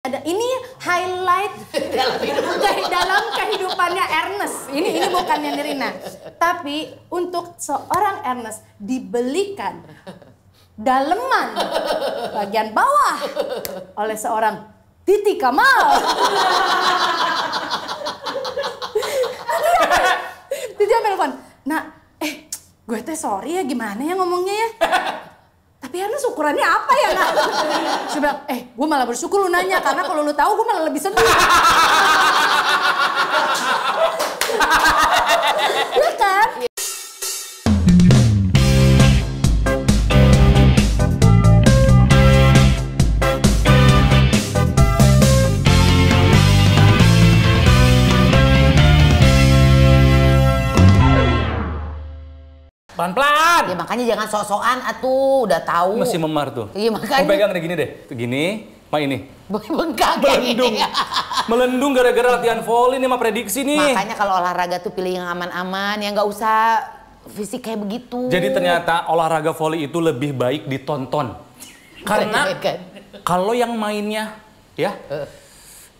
Ada ini highlight dalam kehidupannya Ernest. Ini bukannya Nirina, tapi untuk seorang Ernest dibelikan daleman bagian bawah oleh seorang Titi Kamal. Titi telepon, nah, gue teh sorry ya, gimana ya ngomongnya ya? Tapi Ernest ukurannya apa ya, nak? Saya bilang, gue malah bersyukur lu nanya, karena kalau lu tahu gue malah lebih sedih. Iya kan? Pelan-pelan. Ya makanya jangan sok-sokan atuh, udah tahu. Masih memar tuh. Iya makanya. Mau pegang deh gini deh. Tuh gini, mah ini. Bengkak Melendung. Melendung gara-gara latihan volley nih mah prediksi nih. Makanya kalau olahraga tuh pilih yang aman-aman, yang nggak usah fisik kayak begitu. Jadi ternyata olahraga volley itu lebih baik ditonton. Karena kalau yang mainnya ya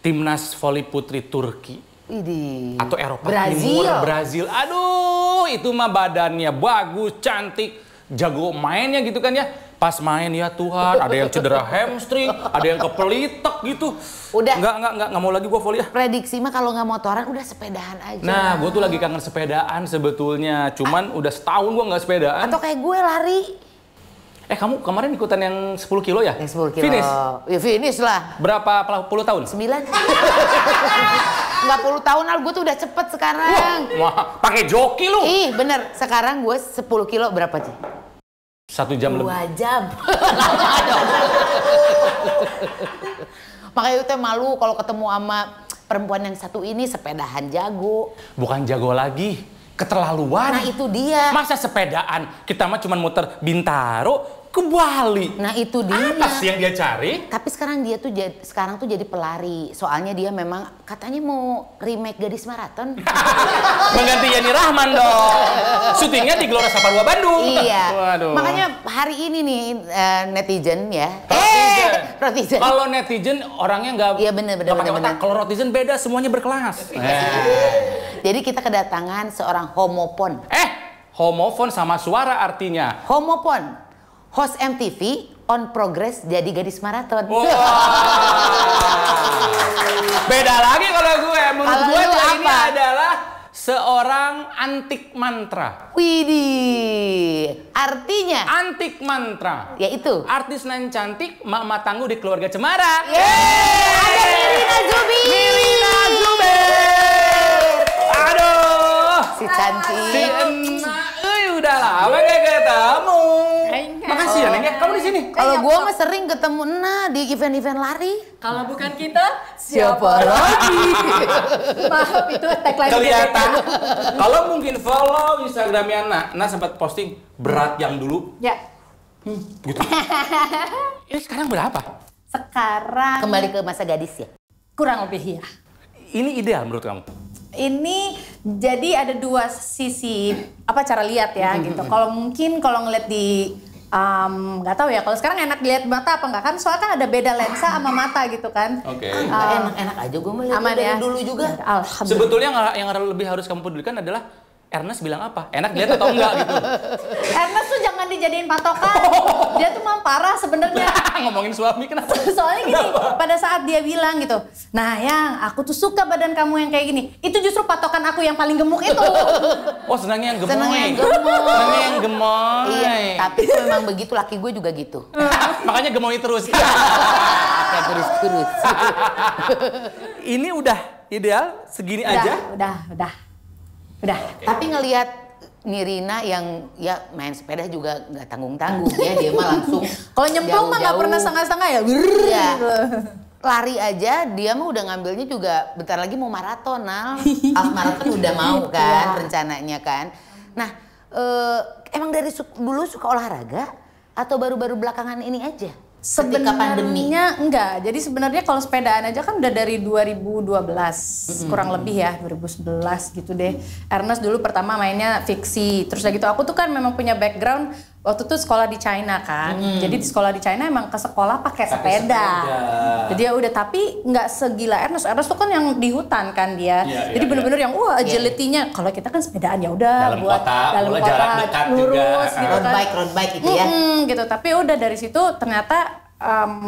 timnas volley putri Turki. Idi. Atau Eropa Brazil. Timur, Brazil. Aduh, itu mah badannya bagus, cantik, jago mainnya gitu kan ya. Pas main ya Tuhan, ada yang cedera hamstring, ada yang kepelitek gitu. Udah. Nggak mau lagi gua volley ya. Prediksi mah kalau nggak motoran udah sepedahan aja. Nah, gua tuh lagi kangen sepedaan sebetulnya. Cuman udah setahun gua nggak sepedaan. Atau kayak gue lari. Kamu kemarin ikutan yang 10 kilo ya? Yang 10 kilo. Finish? Ya finish lah. Berapa puluh tahun? 9. 40 tahun al, gue tuh udah cepet sekarang. Wah, pakai joki lu. Ih bener, sekarang gue 10 kilo berapa sih? 1 jam lebih. 2 jam. Makanya itu malu kalau ketemu sama perempuan yang satu ini sepedahan jago. Bukan jago lagi, keterlaluan. Nah itu dia. Masa sepedaan, kita mah cuma muter Bintaro ke Bali. Nah itu dia. Apa sih yang dia cari? Tapi sekarang dia tuh sekarang tuh jadi pelari. Soalnya dia memang katanya mau remake Gadis Maraton. Mengganti Yani Rahman dong. Syutingnya di Gelora Saparua Bandung. Iya. Waduh. Makanya hari ini nih netizen ya. Rotizen. Kalau netizen orangnya nggak. Iya bener. Kalau rotizen beda, semuanya berkelas. Jadi kita kedatangan seorang homopon. Homofon sama suara artinya. Homopon. Host MTV on progress jadi gadis maraton. Wow. Beda lagi kalau gue. Menurut gue ini adalah seorang antik mantra. Widih. Artinya? Antik mantra. Yaitu? Artis nan cantik, mak tangguh di keluarga Cemara. Ada Nirina Zubir. Nirina Zubir. Aduh. Si cantik. Si enak. Udah lama gak ketemu. Makasih ya Neng, kamu di sini. Kalau gue mah sering ketemu di event-event lari. Kalau bukan kita, siapa lagi? Maaf, itu tagline kelihatan. Kalau mungkin follow Instagramnya Nak sempat posting berat yang dulu. Ya. Gitu. Ini sekarang berapa? Sekarang Kembali ke masa gadis ya? kurang lebih ya. Ini ideal menurut kamu? Ini jadi ada dua sisi cara lihat ya gitu. Kalau ngeliat di nggak tahu ya, kalau sekarang enak dilihat mata apa enggak kan, soalnya kan ada beda lensa sama mata gitu kan. Oke. Enak-enak aja gue melihat aman dari ya. dulu juga. Alhamdulillah. Sebetulnya yang lebih harus kamu pedulikan adalah Ernest bilang apa? Enak dilihat atau enggak gitu? Ernest tuh jangan dijadiin patokan. Dia tuh mah parah sebenarnya. Ngomongin suami kenapa? Soalnya gini, pada saat dia bilang gitu, nah yang aku tuh suka badan kamu yang kayak gini, itu justru patokan aku yang paling gemuk itu. Oh senangnya yang gemoy. Senangnya yang gemoy. Senangnya yang gemoy. Iya, tapi itu memang begitu, laki gue juga gitu. Makanya gemoy terus. Kayak kurus-kurus. Ini udah ideal segini aja? Udah. Tapi ngelihat Nirina yang ya main sepeda juga nggak tanggung-tanggung ya, dia mah langsung. Kalau nyemplung mah nggak pernah setengah-setengah ya. Iya. Lari aja dia mah udah ngambilnya juga bentar lagi mau maraton, maraton udah mau kan rencananya kan. Nah, emang dari dulu suka olahraga atau baru-baru belakangan ini aja? Ketika pandemi? Sebenarnya enggak. Jadi sebenarnya kalau sepedaan aja kan udah dari 2012 kurang lebih ya, 2011 gitu deh. Ernest dulu pertama mainnya fiksi. Terus udah gitu aku tuh kan memang punya background waktu itu sekolah di China kan. Jadi di sekolah di China emang ke sekolah pakai sepeda. Jadi ya udah, tapi nggak segila Ernest. Ernest tuh kan yang di hutan kan dia. Jadi bener-bener yang agility-nya. Kalau kita kan sepedaan ya udah dalam buat kota, dalam kota jarak dekat lurus juga. gitu kan. Road bike itu ya. Gitu. Tapi udah dari situ ternyata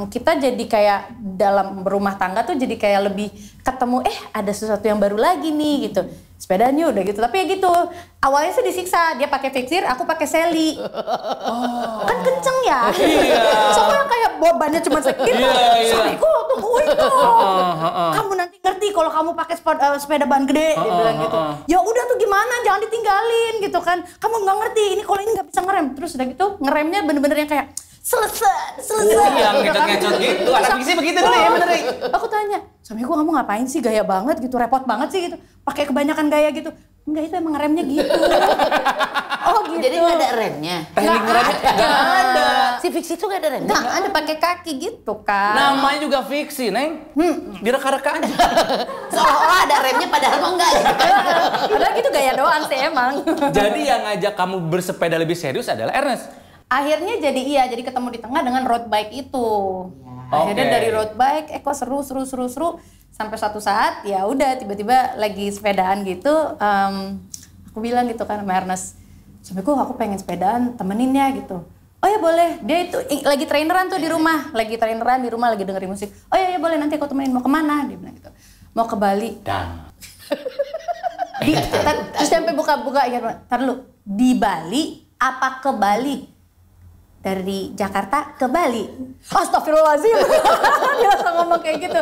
kita jadi kayak dalam berumah tangga tuh jadi kayak lebih ketemu ada sesuatu yang baru lagi nih gitu. Sepedanya udah gitu, tapi ya gitu. Awalnya sih disiksa, dia pakai fixir, aku pakai seli. Kan kenceng ya. Soalnya kayak bebannya cuma segitu. Suamiku tungguin dong. Kamu nanti ngerti kalau kamu pakai sepeda ban gede, dia bilang gitu. Ya udah tuh gimana, jangan ditinggalin gitu kan. Kamu nggak ngerti, ini kalau ini nggak bisa ngerem. Terus udah gitu ngeremnya bener-bener yang kayak selesai. Yang ngecot-ngecot gitu. Anak fiksi begitu dulu ya bener. Aku tanya, suamiku kamu ngapain sih, gaya banget gitu, repot banget sih gitu. Pakai kebanyakan gaya gitu. Enggak, itu emang remnya gitu. Oh gitu. Jadi nggak ada remnya. Teknik ngeremnya nggak ada. Si fiksi itu nggak ada remnya. Nggak ada, pakai kaki gitu kan. Namanya juga fiksi, Neng. Direka-reka aja. Seolah-olah ada remnya padahal mah enggak. Padahal gitu gaya doang sih emang. Jadi yang ngajak kamu bersepeda lebih serius adalah Ernest. Akhirnya jadi ketemu di tengah dengan road bike itu. Akhirnya dari road bike, kok seru sampai suatu saat ya udah tiba-tiba lagi sepedaan gitu, aku bilang gitu kan sama Ernest, suamiku aku pengen sepedaan, temenin ya gitu. Oh ya boleh, dia itu lagi traineran tuh di rumah, lagi dengerin musik. Oh ya boleh, nanti aku temenin. Mau kemana? Dia bilang gitu. Mau ke Bali. Terus sampai buka-buka ya, ntar dulu, di Bali apa ke Bali? Dari Jakarta ke Bali. Astagfirullahaladzim. Dia langsung ngomong kayak gitu.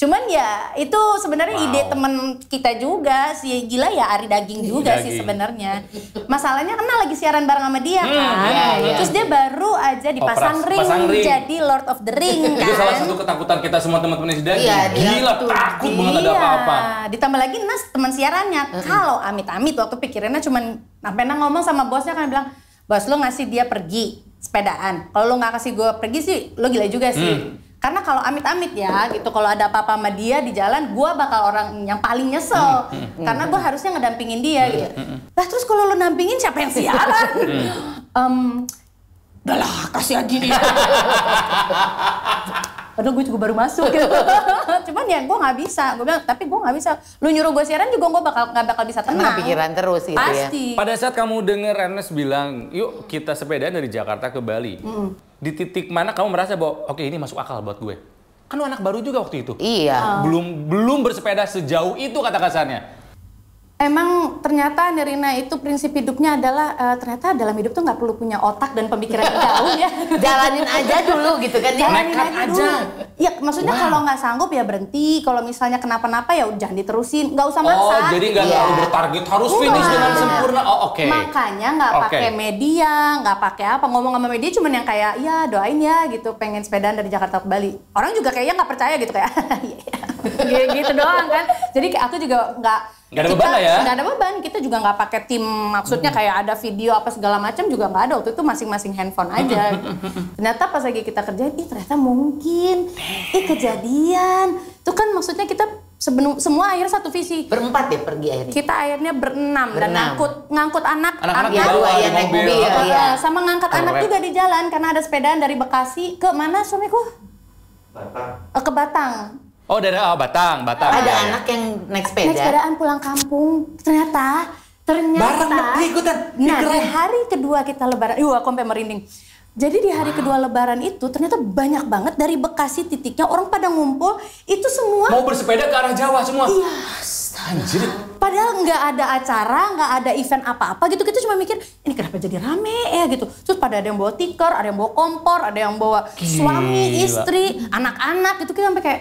Cuman ya itu sebenarnya ide temen kita juga, si Gila ya Ari Daging juga sih sebenarnya. Masalahnya karena lagi siaran bareng sama dia kan. Terus dia baru aja dipasang ring jadi Lord of the Ring kan. Itu salah satu ketakutan kita semua teman-teman di Daging. Gila, takut banget ada apa-apa. Ditambah lagi Nas teman siarannya. Kalau amit-amit waktu pikirannya cuman sampai ngomong sama bosnya kan bilang, "Bos, lo ngasih dia pergi sepedaan. Kalau lo nggak kasih gue pergi sih, lo gila juga sih. Karena kalau amit-amit ya gitu, kalau ada apa-apa sama dia di jalan, gue bakal orang yang paling nyesel. Karena gue harusnya ngedampingin dia gitu. Lah terus kalau lo nampingin siapa yang siaran? Udah lah, kasih aja dia. Padahal gue juga baru masuk gitu. Cuman ya gue nggak bisa. Gue bilang, tapi gue nggak bisa. Lu nyuruh gue siaran juga gue nggak bakal bisa tenang. Pikiran terus gitu ya. Pasti. Pada saat kamu denger Ernest bilang, yuk kita sepedaan dari Jakarta ke Bali. Di titik mana kamu merasa bahwa oke, ini masuk akal buat gue? Kan lu anak baru juga waktu itu. Iya. Belum bersepeda sejauh itu kata kasarnya. Emang ternyata Nirina itu prinsip hidupnya adalah ternyata dalam hidup tuh nggak perlu punya otak dan pemikiran yang jauh ya. Jalanin aja dulu gitu kan ya. Jalanin aja dulu. Ya maksudnya kalau nggak sanggup ya berhenti. Kalau misalnya kenapa-napa ya jangan diterusin. Nggak usah maksa. Oh jadi nggak terlalu bertarget harus finish dengan sempurna. Oh oke. Makanya nggak pakai media, nggak pakai apa. Ngomong sama media cuman yang kayak ya doain ya gitu. Pengen sepedaan dari Jakarta ke Bali. Orang juga kayaknya nggak percaya gitu kayak gitu doang kan. Jadi aku juga nggak ada beban lah ya? Nggak ada beban, kita juga nggak pakai tim, maksudnya kayak ada video apa segala macam juga nggak ada, waktu itu masing-masing handphone aja. Ternyata pas lagi kita kerjain, ternyata mungkin, kejadian. Itu kan maksudnya kita semua akhirnya satu visi. Berempat ya pergi akhirnya? Kita akhirnya berenam. Dan ngangkut anak di bawah ya, naik mobil. Sama ngangkat anak juga di jalan, karena ada sepedaan dari Bekasi ke mana suamiku? Batang. Ke Batang. Oh dari Batang. Ada anak yang naik sepeda. Naik sepedaan pulang kampung. Ternyata. Bareng ikutan. Nah di hari kedua kita lebaran. Aku sampai merinding. Jadi di hari kedua lebaran itu ternyata banyak banget dari Bekasi titiknya orang pada ngumpul. Itu semua. Mau bersepeda ke arah Jawa semua. Iya. Anjir. Padahal nggak ada acara, nggak ada event apa-apa gitu. Kita cuma mikir, ini kenapa jadi rame ya gitu. Terus pada ada yang bawa tikar, ada yang bawa kompor, ada yang bawa suami, istri, anak-anak gitu. Kita sampai kayak,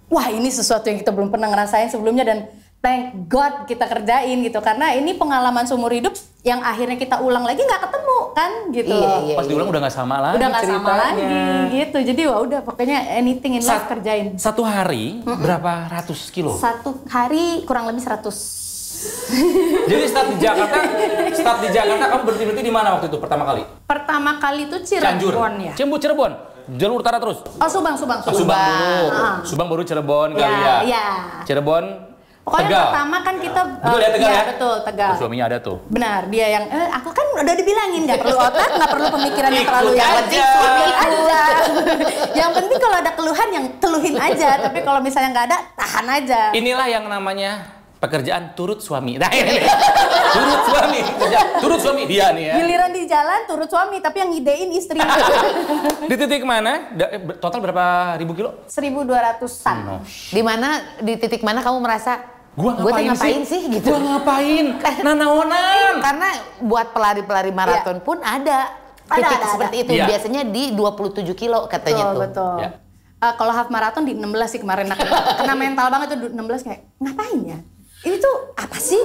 wah ini sesuatu yang kita belum pernah ngerasain sebelumnya dan thank God kita kerjain gitu. Karena ini pengalaman seumur hidup yang akhirnya kita ulang lagi nggak ketemu kan gitu. Iya. Pas diulang udah nggak sama lagi udah nggak sama ceritanya. lagi gitu. Jadi wah udah pokoknya anything in life kerjain. Satu hari berapa ratus kilo? Satu hari kurang lebih 100. Jadi start di Jakarta kamu berhenti di mana waktu itu pertama kali? Pertama kali itu Cirebon ya. Cirebon. Jalur utara terus. Oh Subang. Subang dulu. Subang baru Cirebon kali ya. Iya. Cirebon Pokoknya Tegal. pertama kan kita Betul ya, Tegal iya, ya? betul, Tegal. Oh, suaminya ada tuh. Benar, dia yang aku kan udah dibilangin nggak perlu otak, nggak perlu pemikiran yang terlalu Ikut yang aja. penting suami aja. Yang penting kalau ada keluhan yang teluhin aja, tapi kalau misalnya nggak ada tahan aja. Inilah yang namanya pekerjaan turut suami. Nah, ini. Turut suami. Turut suami dia nih ya. Giliran di jalan turut suami, tapi yang ngidein istri. Di titik mana? Total berapa ribu kilo? 1.200-an. Di mana, di titik mana kamu merasa Gua gue ngapain sih gitu? Gua ngapain? Nanaonan. Karena buat pelari-pelari maraton pun ada titik Ada. seperti itu. Iya. Biasanya di 27 kilo katanya tuh. Betul. Ya. Kalau half marathon di 16 sih kemarin aku kena mental banget tuh 16 kayak ngapain ya? Ini tuh apa sih?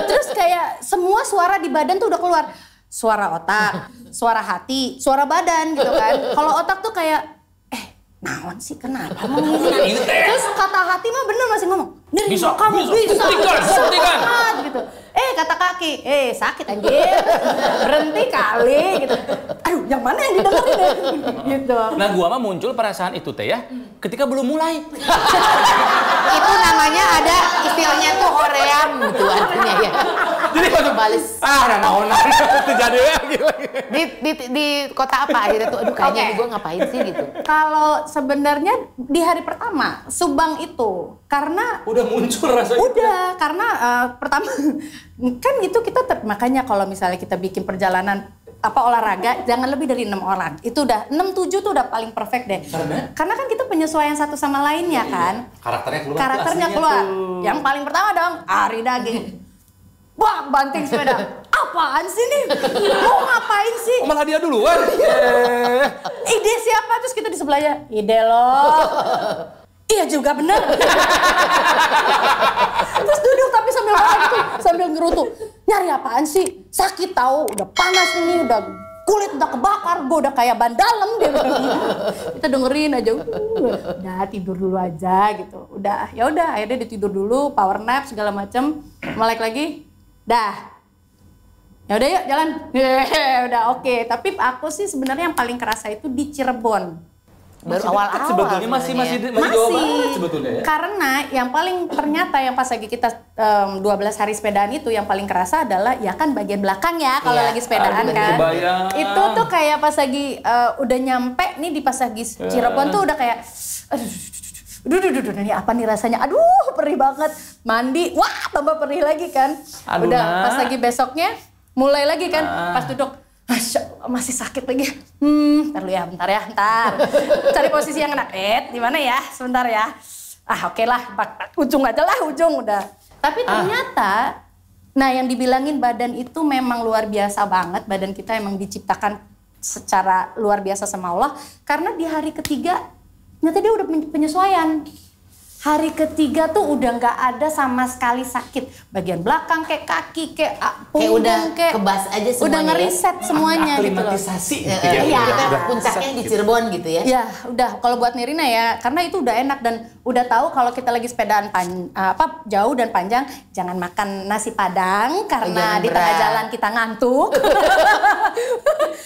Terus kayak semua suara di badan tuh udah keluar. Suara otak, suara hati, suara badan gitu kan. Kalau otak tuh kayak naon sih kenapa ngomong ini? Terus kata hati mah bener masih ngomong. Bisa, Kamu bisa. Buktikan. banget gitu. Kata kaki, sakit anjir. Berhenti kali gitu. Aduh, yang mana yang didengerin ya? Gitu. Nah, gua mah muncul perasaan itu teh ya ketika belum mulai. Itu namanya ada istilahnya tuh hoream gitu artinya ya. Jadi waktu Balis. nanaonan itu jadi ya gila. Di kota apa akhirnya tuh aduh kayaknya Oke. gue ngapain sih gitu. Kalau sebenarnya di hari pertama Subang itu karena Udah muncul rasanya. udah karena pertama kan itu kita makanya kalau misalnya kita bikin perjalanan olahraga jangan lebih dari 6 orang. Itu udah 6-7 tuh udah paling perfect deh. Karena kan kita penyesuaian satu sama lainnya kan. Karakternya keluar. Karakternya aslinya keluar. tuh. Yang paling pertama dong Ari Daging. Wah, banting sepeda. Apaan sih nih? Mau ngapain sih? Oh, malah dia duluan. Ide siapa? Terus kita di sebelahnya. Ide lo. Iya juga bener. Terus duduk tapi sambil makan gitu, sambil ngerutu. Nyari apaan sih? Sakit tahu, udah panas ini, udah kulit udah kebakar, gue udah kayak ban dalam dia bilang gitu. Kita dengerin aja, udah tidur dulu aja gitu. Udah, ya udah akhirnya ditidur dulu, power nap segala macem. Melek lagi, dah. Ya udah yuk jalan. Udah oke. Tapi aku sih sebenarnya yang paling kerasa itu di Cirebon. Baru awal-awal Sebetulnya masih Jawa Barat sebetulnya ya. Karena yang paling ternyata yang pas lagi kita 12 hari sepedaan itu yang paling kerasa adalah ya kan bagian belakang ya kalau Iya. lagi sepedaan Aduh, kan. kebayang. Itu tuh kayak pas lagi udah nyampe nih di pas lagi Cirebon tuh udah kayak aduh, ini apa nih rasanya? Aduh, perih banget. Mandi, wah tambah perih lagi kan. Aduh, Udah Nak. pas lagi besoknya mulai lagi kan. Pas duduk Masya Allah, masih sakit lagi. Bentar ya. Cari posisi yang enak. Di mana ya? Sebentar ya. Oke lah, ujung aja lah, ujung udah. Tapi ternyata, nah yang dibilangin badan itu memang luar biasa banget. Badan kita emang diciptakan secara luar biasa sama Allah. Karena di hari ketiga, ternyata dia udah penyesuaian. Hari ketiga tuh udah nggak ada sama sekali sakit. Bagian belakang kayak kaki, kayak punggung, udah kayak kebas aja semuanya udah ya? ngeriset semuanya gitu loh. Aklimatisasi gitu Iya, ya. kita Udah. puncaknya di Cirebon gitu ya. Ya udah kalau buat Nirina ya karena itu udah enak dan udah tahu kalau kita lagi sepedaan jauh dan panjang jangan makan nasi padang karena Jangan di tengah berat. jalan kita ngantuk.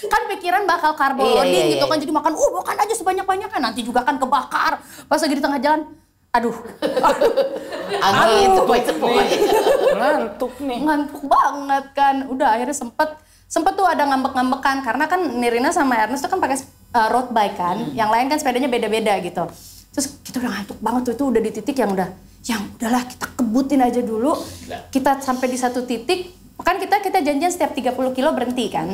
Kan pikiran bakal carbo loading Iya. gitu kan jadi makan aja sebanyak-banyaknya kan nanti juga kan kebakar pas lagi di tengah jalan. Aduh. Angin sepoi-sepoi. Ngantuk nih. Ngantuk banget kan. Udah akhirnya sempet tuh ada ngambek-ngambekan karena kan Nirina sama Ernest tuh kan pakai road bike kan. Yang lain kan sepedanya beda-beda gitu. Terus kita udah ngantuk banget tuh itu udah di titik yang udahlah kita kebutin aja dulu. Kita sampai di satu titik kan kita janjian setiap 30 kilo berhenti kan.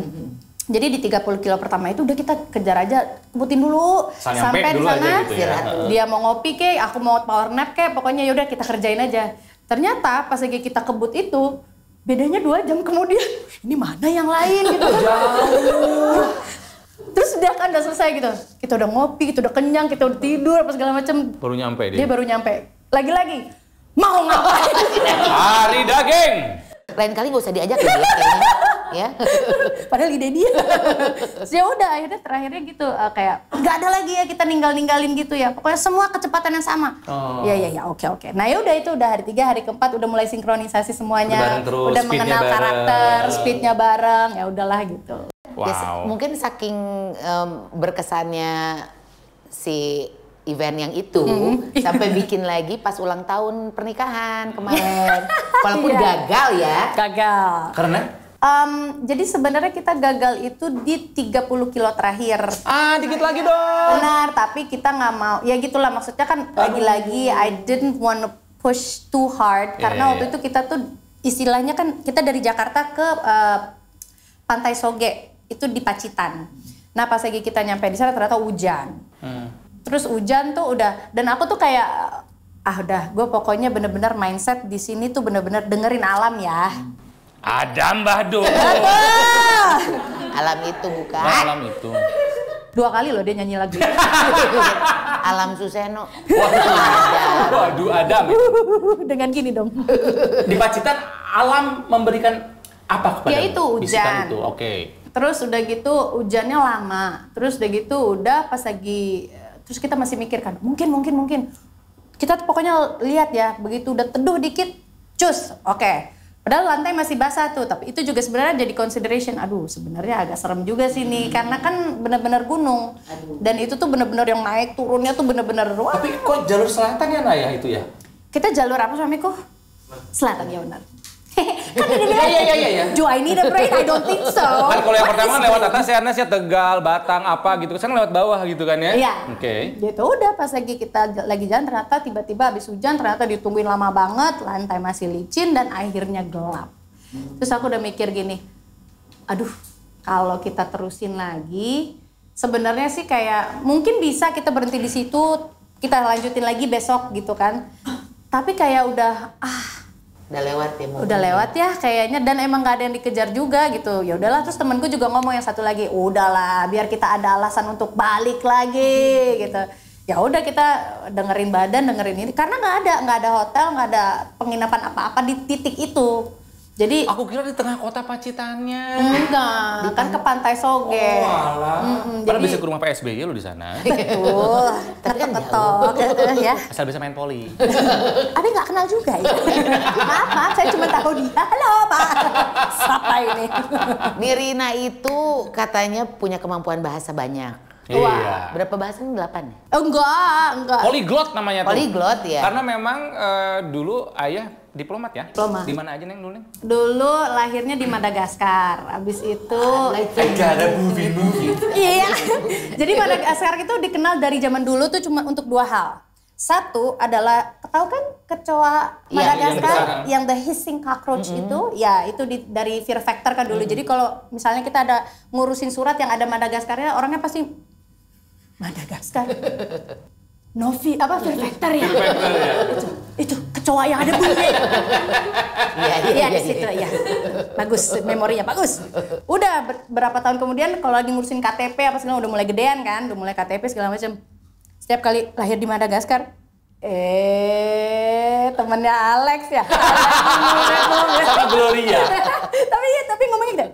Jadi di 30 kilo pertama itu udah kita kejar aja, kebutin dulu sampai di dulu sana. aja gitu ya. Dia mau ngopi kek, aku mau power nap kek, pokoknya yaudah kita kerjain aja. Ternyata pas lagi kita kebut itu, bedanya 2 jam kemudian, ini mana yang lain gitu. Jauh. Terus udah selesai gitu. Kita udah ngopi, kita udah kenyang, kita udah tidur, apa segala macam. Baru nyampe Dia baru nyampe. Lagi-lagi, mau ngapain? Hari daging. Lain kali gak usah diajak ya dia kayaknya. Ya. Padahal ide dia. Ya udah akhirnya terakhirnya gitu kayak nggak ada lagi ya kita ninggalin gitu ya. Pokoknya semua kecepatan yang sama. Ya oke. Nah ya udah itu udah hari 3, hari keempat udah mulai sinkronisasi semuanya. Bareng terus, Udah speednya mengenal bareng. karakter, speednya bareng. Ya udahlah gitu. Ya, Wow. mungkin saking berkesannya si event yang itu sampai bikin lagi pas ulang tahun pernikahan kemarin. Walaupun gagal ya. Gagal. Karena? Jadi sebenarnya kita gagal itu di 30 kilo terakhir. Dikit lagi dong. Benar, tapi kita nggak mau. Ya gitulah, maksudnya kan lagi-lagi I didn't want to push too hard. Karena waktu itu kita tuh istilahnya kan kita dari Jakarta ke Pantai Soge, itu di Pacitan. Nah pas lagi kita nyampe di sana ternyata hujan. Terus hujan tuh udah, dan aku tuh kayak udah, gue pokoknya bener-bener mindset di sini tuh bener-bener dengerin alam ya. Ada Mbah Do. Alam itu bukan. Alam itu. 2 kali loh dia nyanyi lagu. Alam Suseno. Waduh, Adam. Dengan gini dong. Di Pacitan alam memberikan apa kepada? Ya itu hujan. Itu, oke. Terus udah gitu hujannya lama. Terus udah gitu udah pas lagi, terus kita masih mikir kan, mungkin. Kita tuh pokoknya lihat ya, begitu udah teduh dikit, cus, oke. Padahal lantai masih basah tuh, tapi itu juga sebenarnya jadi consideration. Aduh, sebenarnya agak serem juga sih nih, karena kan benar-benar gunung. Dan itu tuh benar-benar yang naik turunnya tuh benar-benar wah. Tapi kok jalur selatan ya Naya itu ya? Kita jalur apa suamiku? Selatan ya benar. Kan dia bilang, Iya. Do I need a brain? I don't think so. Kan kalau yang pertama lewat atas ya Tegal, Batang, apa gitu. Sekarang lewat bawah gitu kan ya? Iya. Oke. Gitu udah pas lagi kita lagi jalan ternyata tiba-tiba habis hujan ternyata ditungguin lama banget, lantai masih licin dan akhirnya gelap. Terus aku udah mikir gini, aduh kalau kita terusin lagi sebenarnya sih kayak mungkin bisa kita berhenti di situ, kita lanjutin lagi besok gitu kan. Tapi kayak udah Udah lewat ya. udah lewat ya kayaknya, dan emang gak ada yang dikejar juga gitu. Ya udahlah, terus temanku juga ngomong yang satu lagi, udahlah biar kita ada alasan untuk balik lagi gitu. Ya udah kita dengerin badan, dengerin ini karena nggak ada hotel, nggak ada penginapan apa-apa di titik itu. Jadi Aku kira di tengah kota Pacitannya. enggak, kan ke Pantai Soge. Oh, alah. Padahal jadi- bisa ke rumah PSBY lo di sana. Betul, Tapi kan ketok ya. Asal bisa main poli. Abi nggak kenal juga ya. Maaf, saya cuma tahu dia. Halo Pak, siapa ini? Nirina itu katanya punya kemampuan bahasa banyak. Iya. Berapa bahasa? 8? Enggak. Polyglot namanya tuh. Polyglot ya. Karena memang dulu ayah diplomat ya. Diplomat. Di mana aja Neng dulu Neng? Dulu lahirnya di Madagaskar. Abis itu Ada movie. iya. Jadi Madagaskar itu dikenal dari zaman dulu tuh cuma untuk 2 hal. Satu adalah, tahu kan kecoa Iya, Madagaskar yang besar. yang the hissing cockroach itu, ya itu dari Fear Factor kan dulu. Jadi kalau misalnya kita ada ngurusin surat yang ada Madagaskarnya, orangnya pasti Madagaskar. Novi apa Fear Factor ya? Itu kecoa yang ada bunyi. Iya di situ ya. Bagus, memorinya bagus. Udah berapa tahun kemudian kalau lagi ngurusin KTP apa segala udah mulai gedean kan, udah mulai KTP segala macam. Setiap kali lahir di Madagaskar, temennya Alex ya. Sama Gloria. tapi ngomongnya gitu.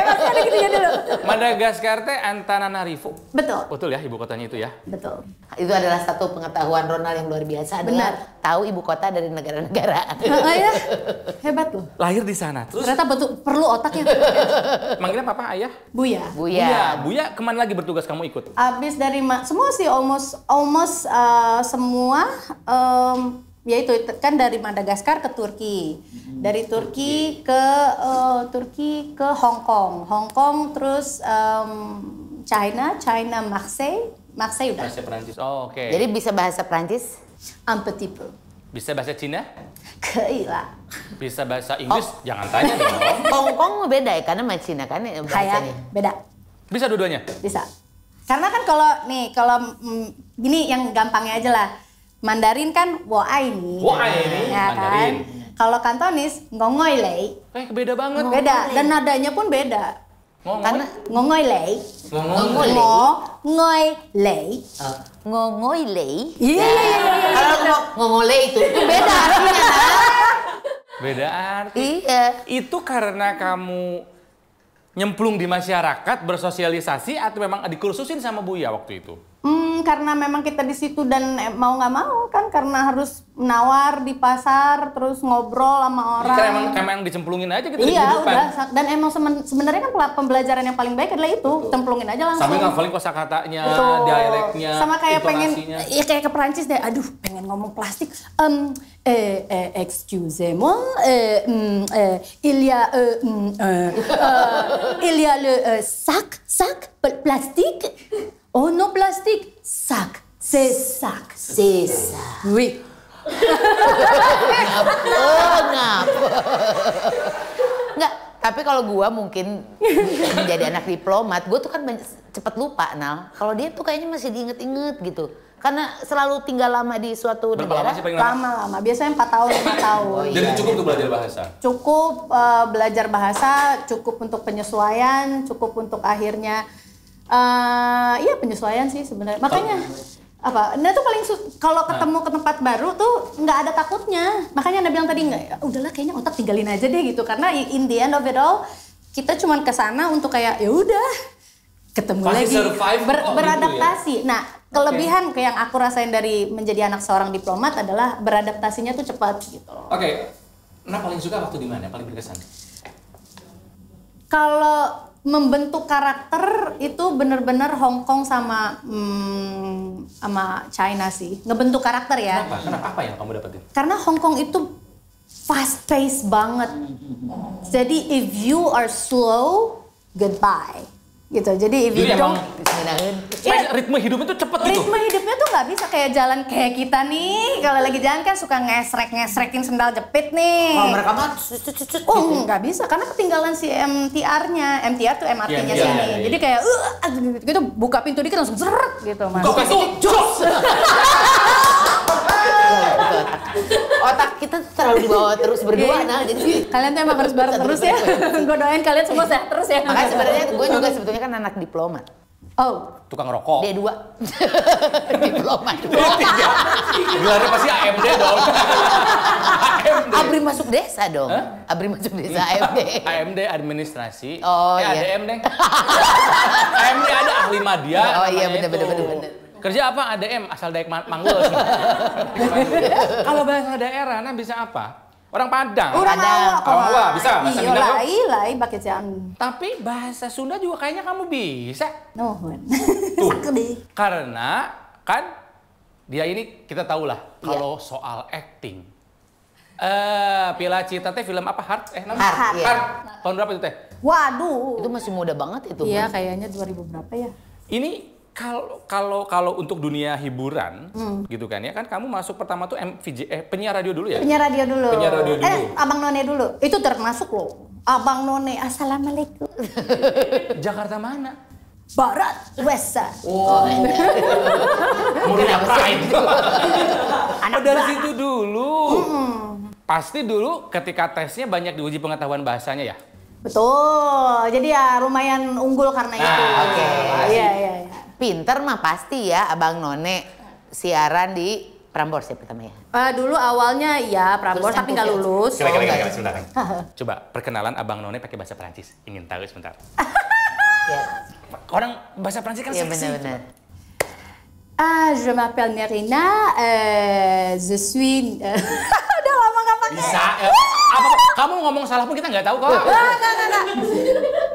Masih ada gitu ya dulu. Madagaskar teh Antananarivo. Betul. Betul ya ibu kotanya itu ya. Betul. Itu adalah satu pengetahuan Ronald yang luar biasa. Adalah tahu ibu kota dari negara-negara. Ya, hebat loh. Lahir di sana. Terus Ternyata betul perlu otaknya. manggilnya papa ayah? Buya. Buya kemana lagi bertugas kamu ikut? Abis dari semua sih almost semua ya itu kan dari Madagaskar ke Turki, dari Turki ke Hong Kong terus China Marseille udah. Bahasa Perancis. Oh, oke. Jadi bisa bahasa Prancis? Un petit peu. Bisa bahasa Cina? Keila. Bisa bahasa Inggris? Jangan tanya dong. Hong Kong beda ya karena sama Cina kan Kayak bahasanya. beda. Bisa dua-duanya? Bisa. Karena kan kalau gini yang gampangnya aja lah. Mandarin kan wo ai ni. Wo ai ni, ya Mandarin. kan. Kalau Kantonis ngongoi lei. Beda banget. Beda dan nadanya pun beda. Karena Ngongoi lei. Ngomong. Ngongoi lei. ngongoi lei. Iya. Kalau ngongole itu beda artinya. Beda arti. Iya. Itu karena kamu nyemplung di masyarakat, bersosialisasi, atau memang dikursusin sama Buya waktu itu? Karena memang kita di situ dan mau nggak mau kan karena harus menawar di pasar, terus ngobrol sama orang. Kan emang dicemplungin aja gitu di Iya kehidupan. udah, dan emang sebenarnya kan pembelajaran yang paling baik adalah itu, cemplungin aja langsung. Sambil ngafalin kosakatanya, Betul. dialeknya, sama kayak pengen, intonasinya. ya kayak ke Perancis deh, aduh pengen ngomong plastik. Excusez-moi, il y a le sac plastique. Oh non plastique, sac, c'est sac, c'est ça. Oui. Enggak, tapi kalau gua mungkin menjadi anak diplomat, gua tuh kan cepet lupa, Nal. Kalau dia tuh kayaknya masih diinget-inget gitu. Karena selalu tinggal lama di suatu Berapa negara. lama sih paling lama? Lama-lama, biasanya 4 tahun, 5 tahun. Oh, iya. Jadi cukup tuh belajar bahasa? Cukup belajar bahasa, cukup untuk penyesuaian, cukup untuk akhirnya iya penyesuaian sih sebenarnya. Makanya apa? Nah itu paling kalau ketemu ke tempat baru tuh nggak ada takutnya. Makanya Anda bilang tadi nggak, udahlah kayaknya otak tinggalin aja deh gitu. Karena in the end of it all kita cuman kesana untuk kayak ya udah ketemu Pasti lagi survive kok, gitu beradaptasi. Nah kelebihan yang aku rasain dari menjadi anak seorang diplomat adalah beradaptasinya tuh cepat gitu loh. Oke. Nah paling suka waktu di mana? Paling berkesan? Kalau membentuk karakter itu bener-bener Hong Kong sama China sih, ngebentuk karakter ya. Kenapa? Apa yang kamu dapetin? Karena Hong Kong itu fast pace banget. Jadi if you are slow, goodbye. Gitu. Jadi if you Jadi emang don't, ritme hidup itu cepet gitu? ritme hidupnya tuh nggak bisa kayak jalan kayak kita nih. Kalau lagi jalan kan suka ngesrekin sendal jepit nih. Kalau mereka mah Oh nggak bisa karena ketinggalan si MTR-nya. MTR tuh MRT-nya Iya, sini. iya. Jadi kayak gitu buka pintu dikit langsung seret gitu mas. Buka pintu, jos! otak kita terlalu dibawa terus berdua, Nal. Jadi Kalian tuh emang harus bareng terus ya. Gue doain kalian semua sehat terus ya. makanya sebenarnya gue juga sebetulnya kan anak diplomat. Oh, Tukang rokok. D2. Diplomat. Gelarnya pasti AMD dong. AMD. Abri masuk desa dong. Abri masuk desa AMD. AMD administrasi. Oh, iya. ADM deh. AMD ada ahli media. Oh, iya, namanya bener. itu. Kerja apa ADM? Asal daek manggul. Kalau bahasa daerah, nah bisa apa? Orang Padang. orang Ada. Awak bisa bahasa Iya Minang. lah, pakai jangan. Tapi bahasa Sunda juga kayaknya kamu bisa. Nuhun. Tuh. Sakit. Karena kan dia ini kita tahu lah Iya. kalau soal acting. Piala Cita teh film apa? Heart? Heart, iya. Heart. Tahun berapa itu teh? Waduh. Itu masih muda banget itu. Iya kayaknya 2000 berapa ya? Ini kalau untuk dunia hiburan gitu kan ya kan kamu masuk pertama tuh penyiar radio dulu ya? Penyiar radio dulu. Penyiar radio dulu. Abang None dulu. Itu termasuk loh. Abang None, assalamualaikum. Jakarta mana? Barat, West. Oh. Murid Pride. Anak Dari barat. situ dulu. Pasti dulu ketika tesnya banyak diuji pengetahuan bahasanya ya? Betul. Jadi ya lumayan unggul karena itu. oke. Iya. Pinter mah pasti ya Abang None siaran di Prambors ya pertama ya. Dulu awalnya ya Prambors Terus tapi nggak yang lulus. Kira-kira sebentar. Coba perkenalan Abang None pakai bahasa Prancis. Ingin tahu sebentar. Ya, Orang bahasa Prancis kan iya seksi. benar-benar. Je m'appelle Nerina, je suis... Udah lama nggak pakai. Bisa. Apa? Kamu ngomong salah pun kita nggak tahu kok. Nggak.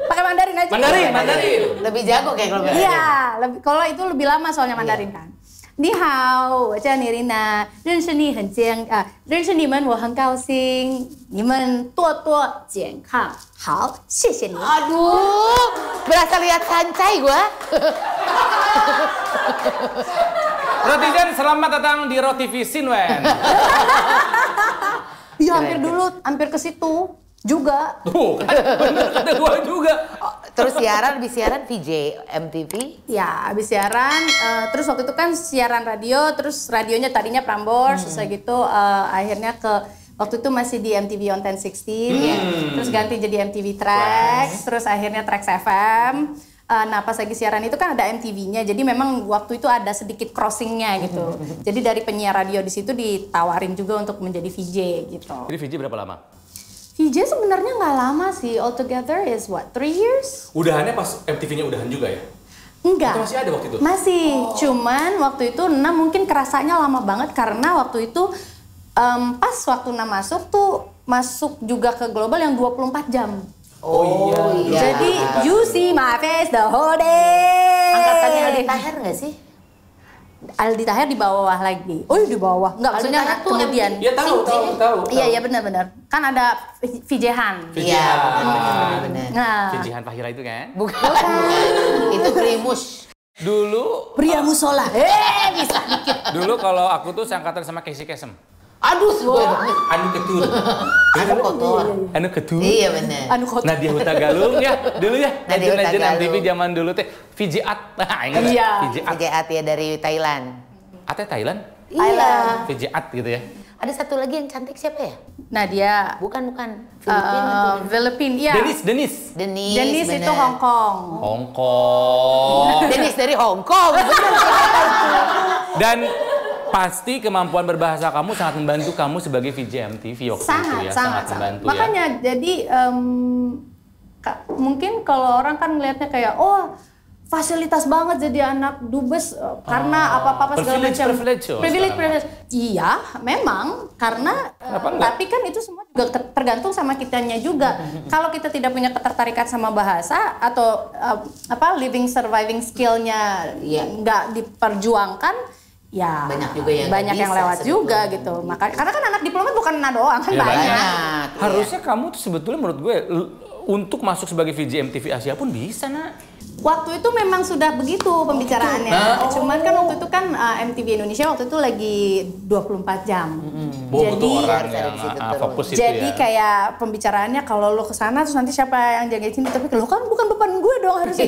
Pakai Mandarin aja. Mandarin. Lebih jago kayak kalau Iya, kalau itu lebih lama soalnya Mandarin kan. Ni hao, 我叫 Nerina， 认识你很认识你们我很高兴，你们多多健康，好，谢谢你。 Aduh, berasa lihat sancai gua. Rotizen, selamat datang di Rotivi Sinwen. Iya hampir ke situ juga. Tuh, kan bener kata gua juga. Terus lebih siaran VJ MTV. Ya, habis siaran, terus waktu itu kan siaran radio, terus radionya tadinya Prambors, terus gitu akhirnya waktu itu masih di MTV on 1016, terus ganti jadi MTV Trax, terus akhirnya Trax FM. Nah pas lagi siaran itu kan ada MTV-nya, jadi memang waktu itu ada sedikit crossingnya gitu. Jadi dari penyiar radio di situ ditawarin juga untuk menjadi VJ gitu. Jadi VJ berapa lama? VJ sebenarnya nggak lama sih, altogether is what, 3 years? Udahannya pas MTV-nya udahan juga ya? Enggak. Atau masih ada waktu itu? Masih, cuman waktu itu Nena mungkin kerasanya lama banget karena waktu itu pas waktu Nena masuk tuh masuk juga ke global yang 24 jam. Oh iya. Jadi you see my face the whole day. Angkatannya Aldi Taher nggak sih? Aldi Taher di bawah lagi. Oh di bawah. Enggak, Aldi maksudnya Taher tuh kemudian. Iya tahu. Iya benar. Kan ada Vijehan. Iya, benar. Nah, Vijihan Fahira itu kan? Bukan. Itu Primus. Dulu pria musola. Bisa dikit. dulu kalau aku tuh seangkatan sama Casey Kasem. Aduh, banget. Anu Ketur. Anu kotor. Anu Ketur. Iya benar. Anu kota. Nadia Hutagalung ya, dulu ya. Nadia Legend Hutagalung. MTV zaman dulu teh. Vijiat. Nah, ingat nggak? Iya. Vijiat. Vijaat ya dari Thailand. Ate Thailand? Thailand. Vijiat gitu ya. Ada satu lagi yang cantik siapa ya? Nadia. Bukan. Filipina. Filipin, iya. Denis. Denis Itu bener. Hong Kong. Hong Kong. Denis dari Hong Kong. Bener. Dan pasti kemampuan berbahasa kamu sangat membantu kamu sebagai VJ MTV waktu itu ya. Sangat membantu ya. Makanya jadi mungkin kalau orang kan melihatnya kayak fasilitas banget jadi anak dubes karena apa-apa segala macam. Privilege. Iya, memang karena tapi kan itu semua juga tergantung sama kitanya juga. Kalau kita tidak punya ketertarikan sama bahasa atau living surviving skill-nya nggak diperjuangkan, ya banyak yang lewat juga gitu. Makanya karena kan anak diplomat bukan Nena doang kan Ya, banyak. Harusnya kamu tuh sebetulnya menurut gue untuk masuk sebagai VJ MTV Asia pun bisa, Nak. Waktu itu memang sudah begitu pembicaraannya. Cuman kan waktu itu kan MTV Indonesia waktu itu lagi 24 jam. Jadi orang harus ada yang di situ fokus itu jadi ya. kayak pembicaraannya kalau lo kesana terus nanti siapa yang jagain sini, tapi lo kan bukan beban gue dong harusnya.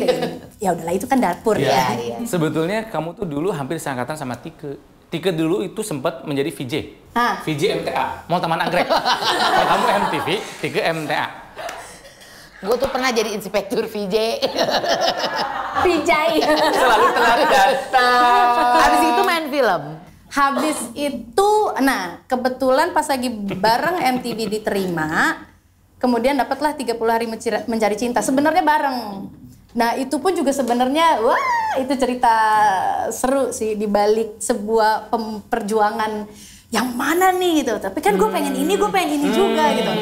Ya udahlah itu kan dapur ya. Iya. Sebetulnya kamu tuh dulu hampir seangkatan sama Tike. Tike dulu itu sempat menjadi VJ. VJ MTA, Mall Taman Anggrek. Kalau kamu MTV, Tike MTA. Gue tuh pernah jadi inspektur VJ. Vijay. Selalu telat datang. Habis itu main film. Habis itu, nah kebetulan pas lagi bareng MTV diterima, kemudian dapatlah 30 hari mencari cinta. Sebenarnya bareng. Nah itu pun juga sebenarnya, wah itu cerita seru sih di balik sebuah perjuangan yang mana nih gitu. Tapi kan gue pengen ini juga gitu.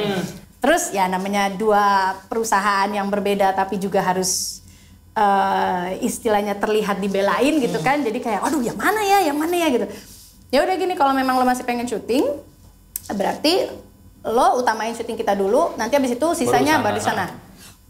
Terus ya namanya dua perusahaan yang berbeda tapi juga harus istilahnya terlihat dibelain gitu kan. Jadi kayak aduh yang mana ya gitu. Ya udah gini, kalau memang lo masih pengen syuting berarti lo utamain syuting kita dulu, nanti abis itu sisanya baru di sana.